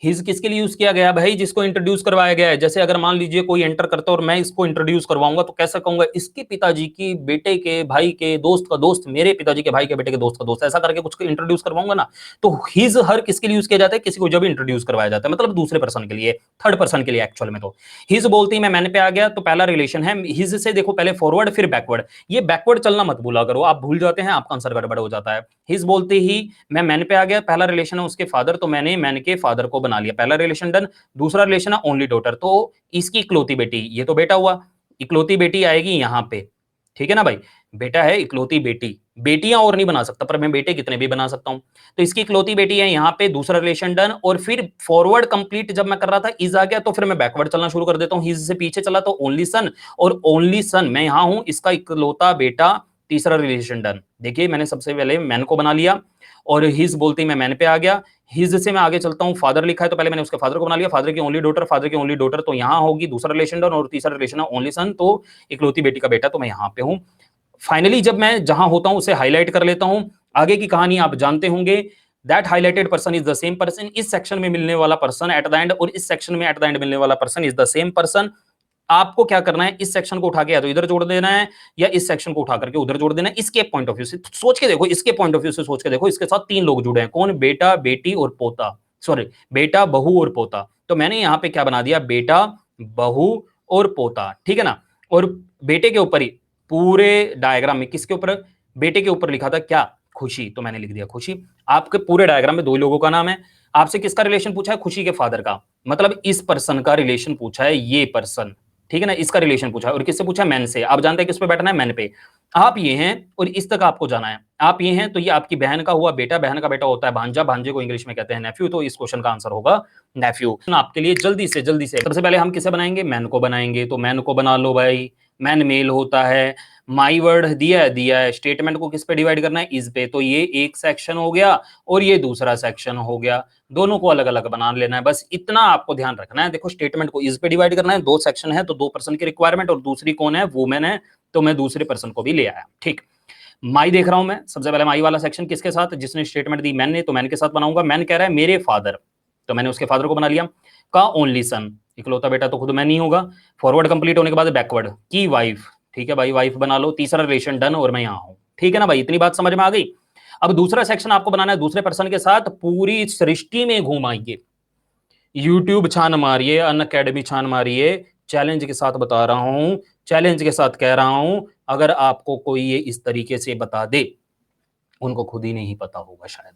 हिज किसके लिए यूज किया गया भाई? जिसको इंट्रोड्यूस करवाया गया है। जैसे अगर मान लीजिए कोई एंटर करता है और मैं इसको इंट्रोड्यूस करवाऊंगा तो कैसे कहूंगा? इसके पिताजी की बेटे के भाई के दोस्त का दोस्त, मेरे पिताजी के भाई के बेटे के दोस्त का दोस्त, ऐसा करके कुछ इंट्रोड्यूस करवाऊंगा ना। तो हिज हर किसके लिए यूज किया जाता है? किसी को जब इंट्रोड्यूस करवाया जाता है, मतलब दूसरे पर्सन के लिए, थर्ड पर्सन के लिए एक्चुअल में। तो हिज बोलते ही मैं मैंने पे आ गया, तो पहला रिलेशन है हिज से। देखो पहले फॉरवर्ड फिर बैकवर्ड, ये बैकवर्ड चलना मत भूला करो, आप भूल जाते हैं आपका आंसर गड़बड़ हो जाता है। हिज बोलते ही मैं मैन पे आ गया, पहला रिलेशन है उसके फादर, तो मैंने मैन के फादर को बना लिया, पहला रिलेशन डन। दूसरा रिलेशन है ओनली डॉटर, तो इसकी इकलौती बेटी, ये तो बेटा हुआ, इकलौती बेटी आएगी यहां पे, ठीक है ना भाई। बेटा है, इकलौती बेटी, बेटियां और नहीं बना सकता पर मैं बेटे कितने भी बना सकता हूं। तो इसकी इकलौती बेटी है यहाँ पे, दूसरा रिलेशन डन। और फिर फॉरवर्ड कंप्लीट जब मैं कर रहा था, इज आ गया, तो फिर मैं बैकवर्ड चलना शुरू कर देता हूँ। हिज से पीछे चला तो ओनली सन, और ओनली सन मैं यहां हूं, इसका इकलौता बेटा, तीसरा रिलेशन डन। देखिए मैंने सबसे पहले मैन को बना लिया, और हिज बोलते ही मैं मैन पे आ गया। हिज से मैं आगे चलता हूं, फादर लिखा है तो पहले मैंने उसके फादर को बना लिया, फादर की ओनली डॉटर, फादर की ओनली डॉटर, तो यहां होगी दूसरा रिलेशन डन, और तीसरा रिलेशन है ओनली सन, तो इकलौती बेटी का बेटा, तो मैं यहां पे हूं। फाइनली जब मैं जहां होता हूं उसे हाईलाइट कर लेता हूं। आगे की कहानी आप जानते होंगे। That highlighted person is the same person, इस सेक्शन में मिलने वाला पर्सन एट द एंड, और इस सेक्शन में एट द एंड मिलने वाला person is the same person. आपको क्या करना है? इस सेक्शन को उठा के या तो इधर जोड़ देना है, या इस सेक्शन को उठा करके उधर जोड़ देना है। इसके पॉइंट ऑफ व्यू से सोच के देखो, इसके पॉइंट ऑफ व्यू से सोच के देखो, इसके साथ तीन लोग जुड़े हैं, कौन? बेटा, बेटी और पोता, सॉरी बेटा, बहू और पोता। तो मैंने यहां पे क्या बना दिया? बेटा, बहू और पोता, ठीक है ना। और बेटे के ऊपर ही पूरे डायग्राम में किसके ऊपर? बेटे के ऊपर लिखा था क्या? खुशी, तो मैंने लिख दिया खुशी। आपके पूरे डायग्राम में दो लोगों का नाम है। आपसे किसका रिलेशन पूछा है? खुशी के फादर का, मतलब इस पर्सन का रिलेशन पूछा है, ये पर्सन, ठीक है ना, इसका रिलेशन पूछा है। और किससे पूछा? मैन से। आप जानते हैं किस पे बैठना है? मैन पे। आप ये हैं और इस तक आपको जाना है। आप ये हैं तो ये आपकी बहन का हुआ बेटा, बहन का बेटा होता है भांजा, भांजे को इंग्लिश में कहते हैं नेफ्यू, तो इस क्वेश्चन का आंसर होगा नेफ्यू। आपके लिए जल्दी से सबसे पहले हम किसे बनाएंगे? मैन को बनाएंगे, तो मैन को बना लो भाई। मैन मेल होता है, माई वर्ड दिया है, स्टेटमेंट को किस पे डिवाइड करना है? इज पे, तो ये एक सेक्शन हो गया और ये दूसरा सेक्शन हो गया, दोनों को अलग अलग बना लेना है, बस इतना आपको ध्यान रखना है। देखो स्टेटमेंट को इज पे डिवाइड करना है, दो सेक्शन है तो दो पर्सन की रिक्वायरमेंट, और दूसरी कौन है? वुमेन है, तो मैं दूसरे पर्सन को भी ले आया, ठीक। माई देख रहा हूं मैं, सबसे पहले माई वाला सेक्शन किसके साथ? जिसने स्टेटमेंट दी मैन ने, तो मैन के साथ बनाऊंगा। मैन कह रहा है मेरे फादर, तो मैंने उसके फादर को बना लिया। का ओनली सन, इकलौता बेटा तो खुद मैन ही होगा। फॉरवर्ड कंप्लीट होने के बाद बैकवर्ड की वाइफ, ठीक है भाई, वाइफ बना लो, तीसरा रिलेशन डन, और मैं यहां हूं, ठीक है ना भाई, इतनी बात समझ में आ गई। अब दूसरा सेक्शन आपको बनाना है दूसरे पर्सन के साथ, पूरी सृष्टि में घूम आइए, यूट्यूब छान मारिए, अनअकैडमी छान मारिए, चैलेंज के साथ बता रहा हूं, चैलेंज के साथ कह रहा हूं, अगर आपको कोई ये इस तरीके से बता दे, उनको खुद ही नहीं पता होगा शायद।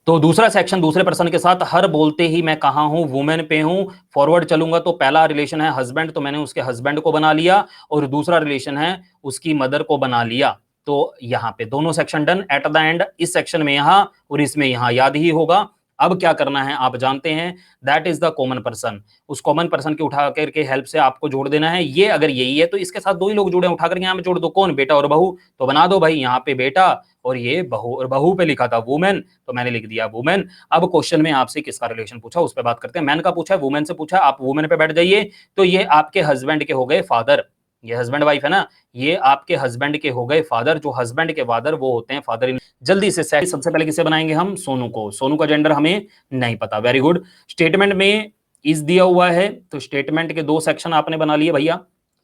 तो दूसरा सेक्शन दूसरे पर्सन के साथ, हर बोलते ही मैं कहां हूं, वुमेन पे हूं, फॉरवर्ड चलूंगा तो पहला रिलेशन है हस्बैंड, तो मैंने उसके हस्बैंड को बना लिया, और दूसरा रिलेशन है उसकी मदर को बना लिया। तो यहां पे दोनों section done. At the end इस सेक्शन में यहां और इसमें यहां याद ही होगा। अब क्या करना है आप जानते हैं, that is the common person. उस कॉमन पर्सन की उठा करके हेल्प से आपको जोड़ देना है। ये अगर यही है तो इसके साथ दो ही लोग जुड़े, उठा करके यहां पे जोड़ दो, कौन, बेटा और बहू, तो बना दो भाई, यहाँ पे बेटा और ये बहू, और बहू पे लिखा था वुमेन, तो मैंने लिख दिया वुमेन। अब क्वेश्चन में आपसे किसका रिलेशन पूछा उस पर बात करते हैं। मैन का पूछा है, वुमेन से पूछा, आप वुमेन पे बैठ जाइए। तो ये आपके हस्बैंड के हो गए फादर, ये हस्बैंड वाइफ है ना, ये आपके हस्बैंड के हो गए फादर। जो हस्बैंड के फादर वो होते हैं फादर इन। जल्दी से सबसे पहले किसे बनाएंगे हम, सोनू को। सोनू का जेंडर हमें नहीं पता, वेरी गुड। स्टेटमेंट में इस दिया हुआ है, तो स्टेटमेंट के दो सेक्शन आपने बना लिए भैया,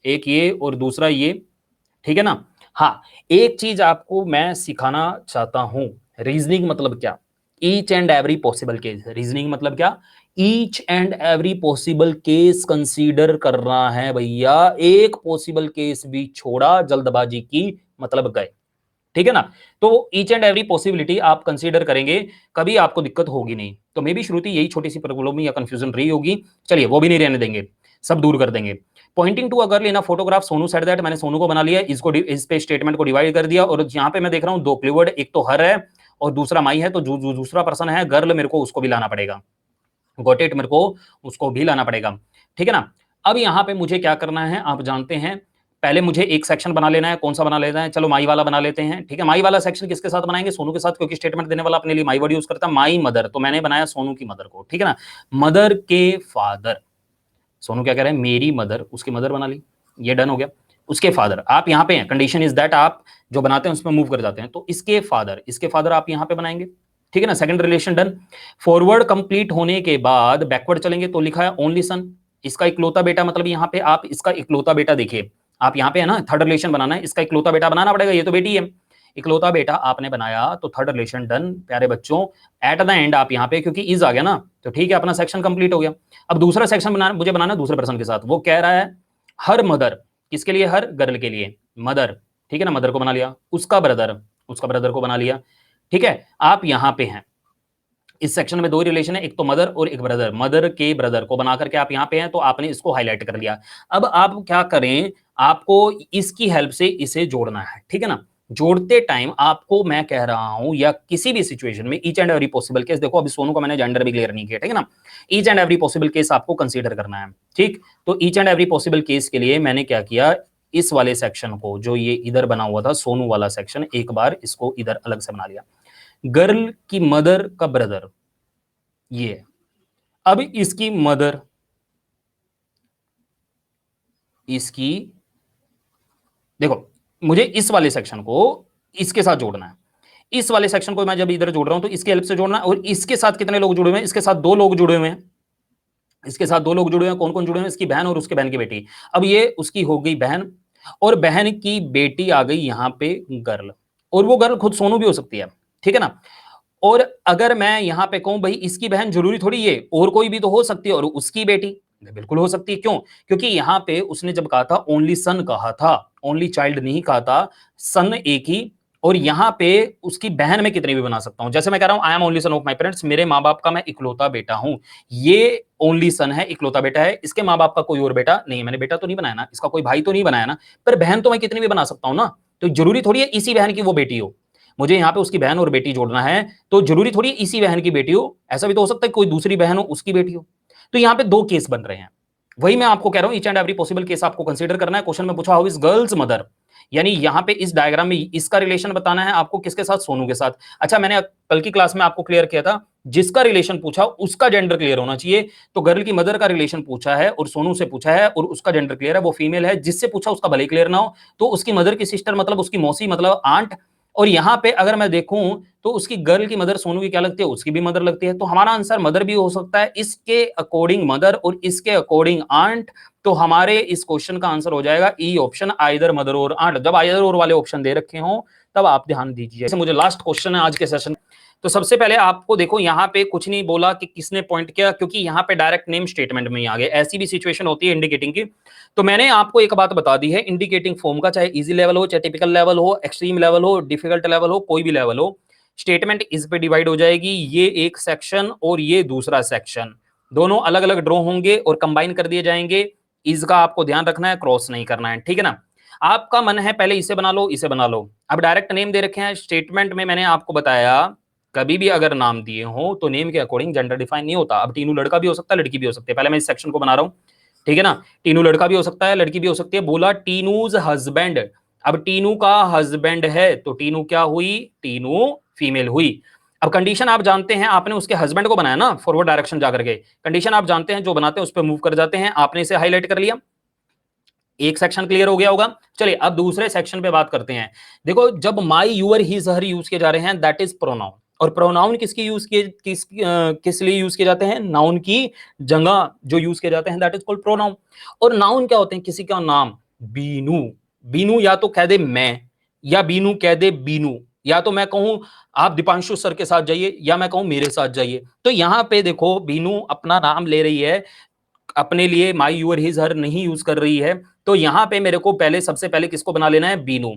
एक ये और दूसरा ये, ठीक है ना। हाँ, एक चीज आपको मैं सिखाना चाहता हूं, रीजनिंग मतलब क्या, each and every possible case. Reasoning मतलब क्या, each and every possible case consider करना है भैया, एक पॉसिबल केस भी छोड़ा जल्दबाजी की मतलब गए, ठीक है ना। तो ईच एंड एवरी पॉसिबिलिटी आप कंसीडर करेंगे, कभी आपको दिक्कत होगी नहीं। तो मे बी श्रुति यही छोटी सी प्रॉब्लम या कंफ्यूजन रही होगी, चलिए वो भी नहीं रहने देंगे, सब दूर कर देंगे। Pointing to a girl in a photograph, Sonu said that, मैंने सोनू को बना लिया, इसको इस पे स्टेटमेंट को डिवाइड कर दिया, और यहाँ पे मैं देख रहा हूँ दो कीवर्ड, एक तो हर है और दूसरा माई है, तो जो दूसरा पर्सन है गर्ल, मेरे को उसको भी लाना पड़ेगा, गॉट इट, मेरे को उसको भी लाना पड़ेगा, ठीक है ना। अब यहाँ पे मुझे क्या करना है आप जानते हैं, पहले मुझे एक सेक्शन बना लेना है, कौन सा बना लेना है, चलो माई वाला बना लेते हैं, ठीक है। माई वाला सेक्शन किसके साथ बनाएंगे, सोनू के साथ, क्योंकि स्टेटमेंट देने वाला अपने लिए माई वर्ड यूज करता है, माई मदर, तो मैंने बनाया सोनू की मदर को, ठीक है ना। मदर के फादर, सोनू क्या कह रहे हैं, मेरी मदर, उसकी मदर बना ली, ये डन हो गया। उसके फादर, आप यहाँ पे हैं, कंडीशन इज दैट, आप जो बनाते हैं उसमें मूव कर जाते हैं, तो इसके फादर आप यहाँ पे बनाएंगे, ठीक है ना। Second relation done. Forward complete होने के बाद बैकवर्ड चलेंगे, तो लिखा है ओनली सन, इसका इकलौता बेटा, मतलब यहाँ पे आप इसका इकलौता बेटा देखिए, आप यहाँ पे है ना, थर्ड रिलेशन बनाना है, इसका इकलौता बेटा बनाना पड़ेगा, ये तो बेटी है, इकलौता बेटा आपने बनाया, तो थर्ड रिलेशन डन प्यारे बच्चों। एट द एंड आप यहाँ पे, क्योंकि इज आ गया ना, तो ठीक है, अपना सेक्शन कंप्लीट हो गया। अब दूसरा सेक्शन बनाना, मुझे बनाना दूसरे पर्सन के साथ, वो कह रहा है हर मदर, किसके लिए, हर गर्ल के लिए, मदर, ठीक है ना, मदर को बना लिया, उसका ब्रदर को बना लिया, ठीक है। आप यहां पे हैं, इस सेक्शन में दो रिलेशन है, एक तो मदर और एक ब्रदर, मदर के ब्रदर को बना करके आप यहां पे हैं, तो आपने इसको हाईलाइट कर लिया। अब आप क्या करें, आपको इसकी हेल्प से इसे जोड़ना है, ठीक है ना। जोड़ते टाइम आपको मैं कह रहा हूं, या किसी भी सिचुएशन में each and every possible case, देखो अभी सोनू को मैंने जेंडर भी क्लियर नहीं किया, ठीक है ना, each and every possible case आपको कंसीडर करना है, ठीक। तो each and every possible case के लिए मैंने क्या किया, इस वाले सेक्शन को, जो ये इधर बना हुआ था सोनू वाला सेक्शन, एक बार इसको इधर अलग से बना लिया। गर्ल की मदर का ब्रदर ये है, अब इसकी मदर, इसकी, देखो मुझे इस वाले सेक्शन को इसके साथ जोड़ना है, इस वाले सेक्शन को मैं जब इधर जोड़ रहा हूं तो इसकी हेल्प से जोड़ना है, और इसके साथ कितने लोग जुड़े हुए हैं, इसके साथ दो लोग जुड़े हुए हैं, इसके साथ दो लोग जुड़े हुए हैं, कौन कौन जुड़े हुए हैं, इसकी बहन और उसके बहन की बेटी। अब ये उसकी हो गई बहन, और बहन की बेटी आ गई यहां पे गर्ल, और वो गर्ल खुद सोनू भी हो सकती है, ठीक है ना। और अगर मैं यहां पे कहूं भाई इसकी बहन, जरूरी थोड़ी ये और कोई भी तो हो सकती है, और उसकी बेटी बिल्कुल हो सकती है, क्यों, क्योंकि यहां पे उसने जब कहा था ओनली सन कहा था, ओनली चाइल्ड नहीं कहा था, सन एक ही, और यहां पे उसकी बहन मैं कितनी भी बना सकता हूं, जैसे मैं कह रहा हूं I am only son of my parents, मेरे माँ बाप का मैं इकलौता बेटा हूं, ये ओनली सन है, इकलौता बेटा है, इसके माँ बाप का कोई और बेटा नहीं है, मैंने बेटा तो नहीं बनाया ना, इसका कोई भाई तो नहीं बनाया ना, पर बहन तो मैं कितनी भी बना सकता हूं ना, तो जरूरी थोड़ी है इसी बहन की वो बेटी हो, मुझे यहाँ पे उसकी बहन और बेटी जोड़ना है, तो जरूरी थोड़ी इसी बहन की बेटी हो, ऐसा भी तो हो सकता है कोई दूसरी बहन हो उसकी बेटी हो, तो यहाँ पे दो केस बन रहे हैं, वही मैं आपको कह रहा हूं, each and every possible case आपको कंसीडर करना है। क्वेश्चन में पूछा हाउ इज गर्ल्स मदर, यानी यहाँ पे इस डायग्राम में इसका रिलेशन बताना है आपको, किसके साथ, सोनू के साथ। अच्छा, मैंने कल की क्लास में आपको क्लियर किया था, जिसका रिलेशन पूछा उसका जेंडर क्लियर होना चाहिए, तो गर्ल की मदर का रिलेशन पूछा है और सोनू से पूछा है और उसका जेंडर क्लियर है, वो फीमेल है, जिससे पूछा उसका भले क्लियर ना हो, तो उसकी मदर की सिस्टर मतलब उसकी मौसी मतलब आंट, और यहां पे अगर मैं देखूं तो उसकी गर्ल की मदर सोनू की क्या लगती है, उसकी भी मदर लगती है, तो हमारा आंसर मदर भी हो सकता है, इसके अकॉर्डिंग मदर और इसके अकॉर्डिंग आंट। तो हमारे इस क्वेश्चन का आंसर हो जाएगा ई ऑप्शन, आइदर मदर और आंट। जब आइदर और वाले ऑप्शन दे रखे हो तब आप ध्यान दीजिए। जैसे मुझे लास्ट क्वेश्चन है आज के सेशन। तो सबसे पहले आपको देखो यहाँ पे कुछ नहीं बोला कि किसने पॉइंट किया, क्योंकि यहाँ पे डायरेक्ट नेम स्टेटमेंट में ही आ गए। ऐसी भी सिचुएशन होती है इंडिकेटिंग की। तो मैंने आपको एक बात बता दी है, इंडिकेटिंग फॉर्म का, चाहे इजी लेवल हो, चाहे टिपिकल लेवल हो, एक्सट्रीम लेवल हो, डिफिकल्ट लेवल हो, कोई भी लेवल हो, स्टेटमेंट इस पे डिवाइड हो जाएगी। ये एक सेक्शन और ये दूसरा सेक्शन, दोनों अलग अलग ड्रॉ होंगे और कंबाइन कर दिए जाएंगे। इसका आपको ध्यान रखना है, क्रॉस नहीं करना है, ठीक है ना। आपका मन है पहले इसे बना लो, इसे बना लो। अब डायरेक्ट नेम दे रखे हैं स्टेटमेंट में, मैंने आपको बताया कभी भी अगर नाम दिए हो तो नेम के अकॉर्डिंग जेंडर डिफाइन नहीं होता। अब टीनू लड़का भी हो सकता है, लड़की भी हो सकती है। पहले मैं इस सेक्शन को बना रहा हूं, ठीक है ना। टीनू लड़का भी हो सकता है, लड़की भी हो सकती है। बोला टीनूज हस्बैंड, अब टीनू का हस्बैंड है तो टीनू क्या हुई, टीनू फीमेल हुई। अब कंडीशन आप जानते हैं, आपने उसके हस्बैंड को बनाया ना फॉरवर्ड डायरेक्शन जाकर के, कंडीशन आप जानते हैं जो बनाते हैं उस पर मूव कर जाते हैं। आपने इसे हाईलाइट कर लिया, एक सेक्शन क्लियर हो गया होगा। चलिए अब दूसरे सेक्शन पे बात करते हैं। देखो जब माई यूर हिज हर यूज किए जा रहे हैं, दैट इज प्रोनाउन। और प्रोनाउन किसकी यूज किए, किस लिए यूज किए जाते हैं, नाउन की जगह जो यूज किए जाते हैं, दैट इज कॉल्ड प्रोनाउन। और नाउन क्या होते हैं, किसी का नाम, बीनू, बीनू या तो कह दे मैं, या बीनू कह दे बीनू, या तो मैं कहूं आप दीपांशु सर के साथ जाइए, या मैं कहूं मेरे साथ जाइए। तो यहां पे देखो बीनू अपना नाम ले रही है, अपने लिए माई यूर हिज हर नहीं यूज कर रही है। तो यहां पे मेरे को पहले सबसे पहले किसको बना लेना है, बीनू,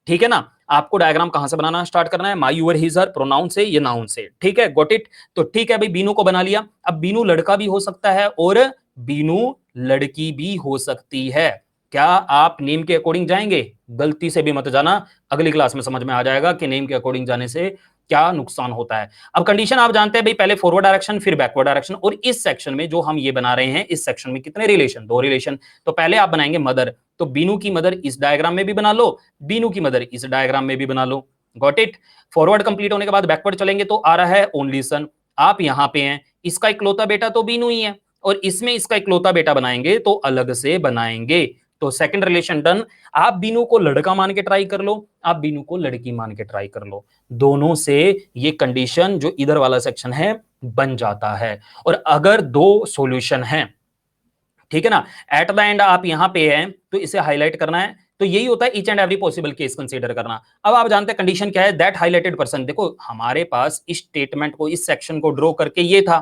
ठीक है ना। आपको डायग्राम कहां से बनाना स्टार्ट करना है, माई यूर हिज हर प्रोनाउन से, ये नाउन से, ठीक है, गॉट इट। तो ठीक है भाई, बीनू को बना लिया। अब बीनू लड़का भी हो सकता है और बीनू लड़की भी हो सकती है। क्या आप नेम के अकॉर्डिंग जाएंगे, गलती से भी मत जाना, अगली क्लास में समझ में आ जाएगा कि नेम के अकॉर्डिंग जाने से क्या नुकसान होता है। अब कंडीशन आप जानते हैं भाई, पहले फॉरवर्ड डायरेक्शन फिर बैकवर्ड डायरेक्शन। और इस सेक्शन में जो हम ये बना रहे हैं, इस सेक्शन में कितने रिलेशन, दो रिलेशन। तो पहले आप बनाएंगे मदर, तो बीनू की मदर इस डायग्राम में भी बना लो, बीनू की मदर इस डायग्राम में भी बना लो, गॉट इट। फॉरवर्ड कंप्लीट होने के बाद बैकवर्ड चलेंगे तो आ रहा है ओनली सन। आप यहां पे हैं, इसका इकलौता बेटा तो बीनू ही है, और इसमें इसका इकलौता बेटा बनाएंगे तो अलग से बनाएंगे। तो सेकंड रिलेशन डन। आप बीनू को लड़का मान के ट्राई कर लो, आप बीनू को लड़की मान के ट्राई कर लो, दोनों से ये कंडीशन जो इधर वाला सेक्शन है बन जाता है। और अगर दो सॉल्यूशन हैं, ठीक है ना, एट द एंड आप यहां पे हैं तो इसे हाईलाइट करना है। तो यही होता है each and every possible case consider करना। अब आप जानते हैं कंडीशन क्या है, दैट हाईलाइटेड पर्सन। देखो हमारे पास इस स्टेटमेंट को, इस सेक्शन को ड्रॉ करके ये था,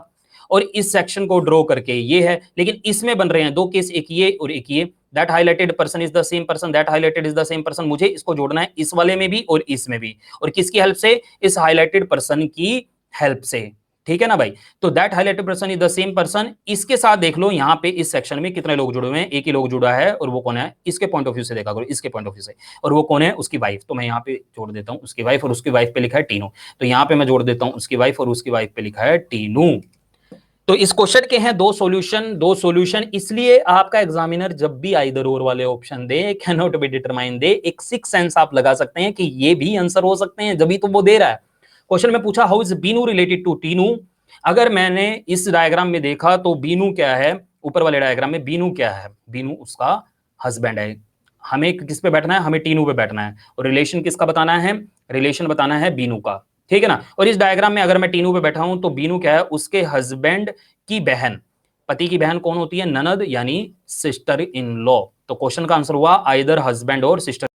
और इस सेक्शन को ड्रॉ करके ये है, लेकिन इसमें बन रहे हैं दो केस, एक ये और एक ये। That highlighted person is the same person, that highlighted is the same person. मुझे इसको जोड़ना है इस वाले में भी और इसमें भी, और किसकी हेल्प से, इस हाईलाइटेड पर्सन की हेल्प से, ठीक है ना भाई। तो that highlighted person is the same person. इसके साथ देख लो यहाँ पे इस सेक्शन में कितने लोग जुड़े हुए हैं, एक ही लोग जुड़ा है, और वो कौन है, इसके पॉइंट ऑफ व्यू से देखा करो, इसके पॉइंट ऑफ व्यू से, और वो कौन है, उसकी वाइफ। तो मैं यहाँ पे जोड़ देता हूँ उसकी वाइफ, और उसकी वाइफ पे लिखा है टीनू, तो यहाँ पे मैं जोड़ देता हूँ उसकी वाइफ, और उसकी वाइफ पे लिखा है टीनू। तो इस क्वेश्चन के हैं दो सॉल्यूशन, दो सॉल्यूशन। इसलिए आपका एग्जामिनर जब भी आइदर और वाले ऑप्शन दे, कैन नॉट बी डिटरमाइन दे, एक सिक्स सेंस आप लगा सकते हैं कि ये भी आंसर हो सकते हैं, जब भी तो वो दे रहा है। क्वेश्चन में पूछा how is Binu related to Tinu. अगर मैंने इस डायग्राम में देखा तो बीनू क्या है, ऊपर वाले डायग्राम में बीनू क्या है, बीनू उसका हस्बैंड है। हमें किस पे बैठना है, हमें टीनू पे बैठना है, और रिलेशन किसका बताना है, रिलेशन बताना है बीनू का, ठीक है ना। और इस डायग्राम में अगर मैं टीनू पे बैठा हूं तो बीनू क्या है, उसके हस्बैंड की बहन, पति की बहन कौन होती है, ननद यानी सिस्टर इन लॉ। तो क्वेश्चन का आंसर हुआ आइदर हस्बैंड और सिस्टर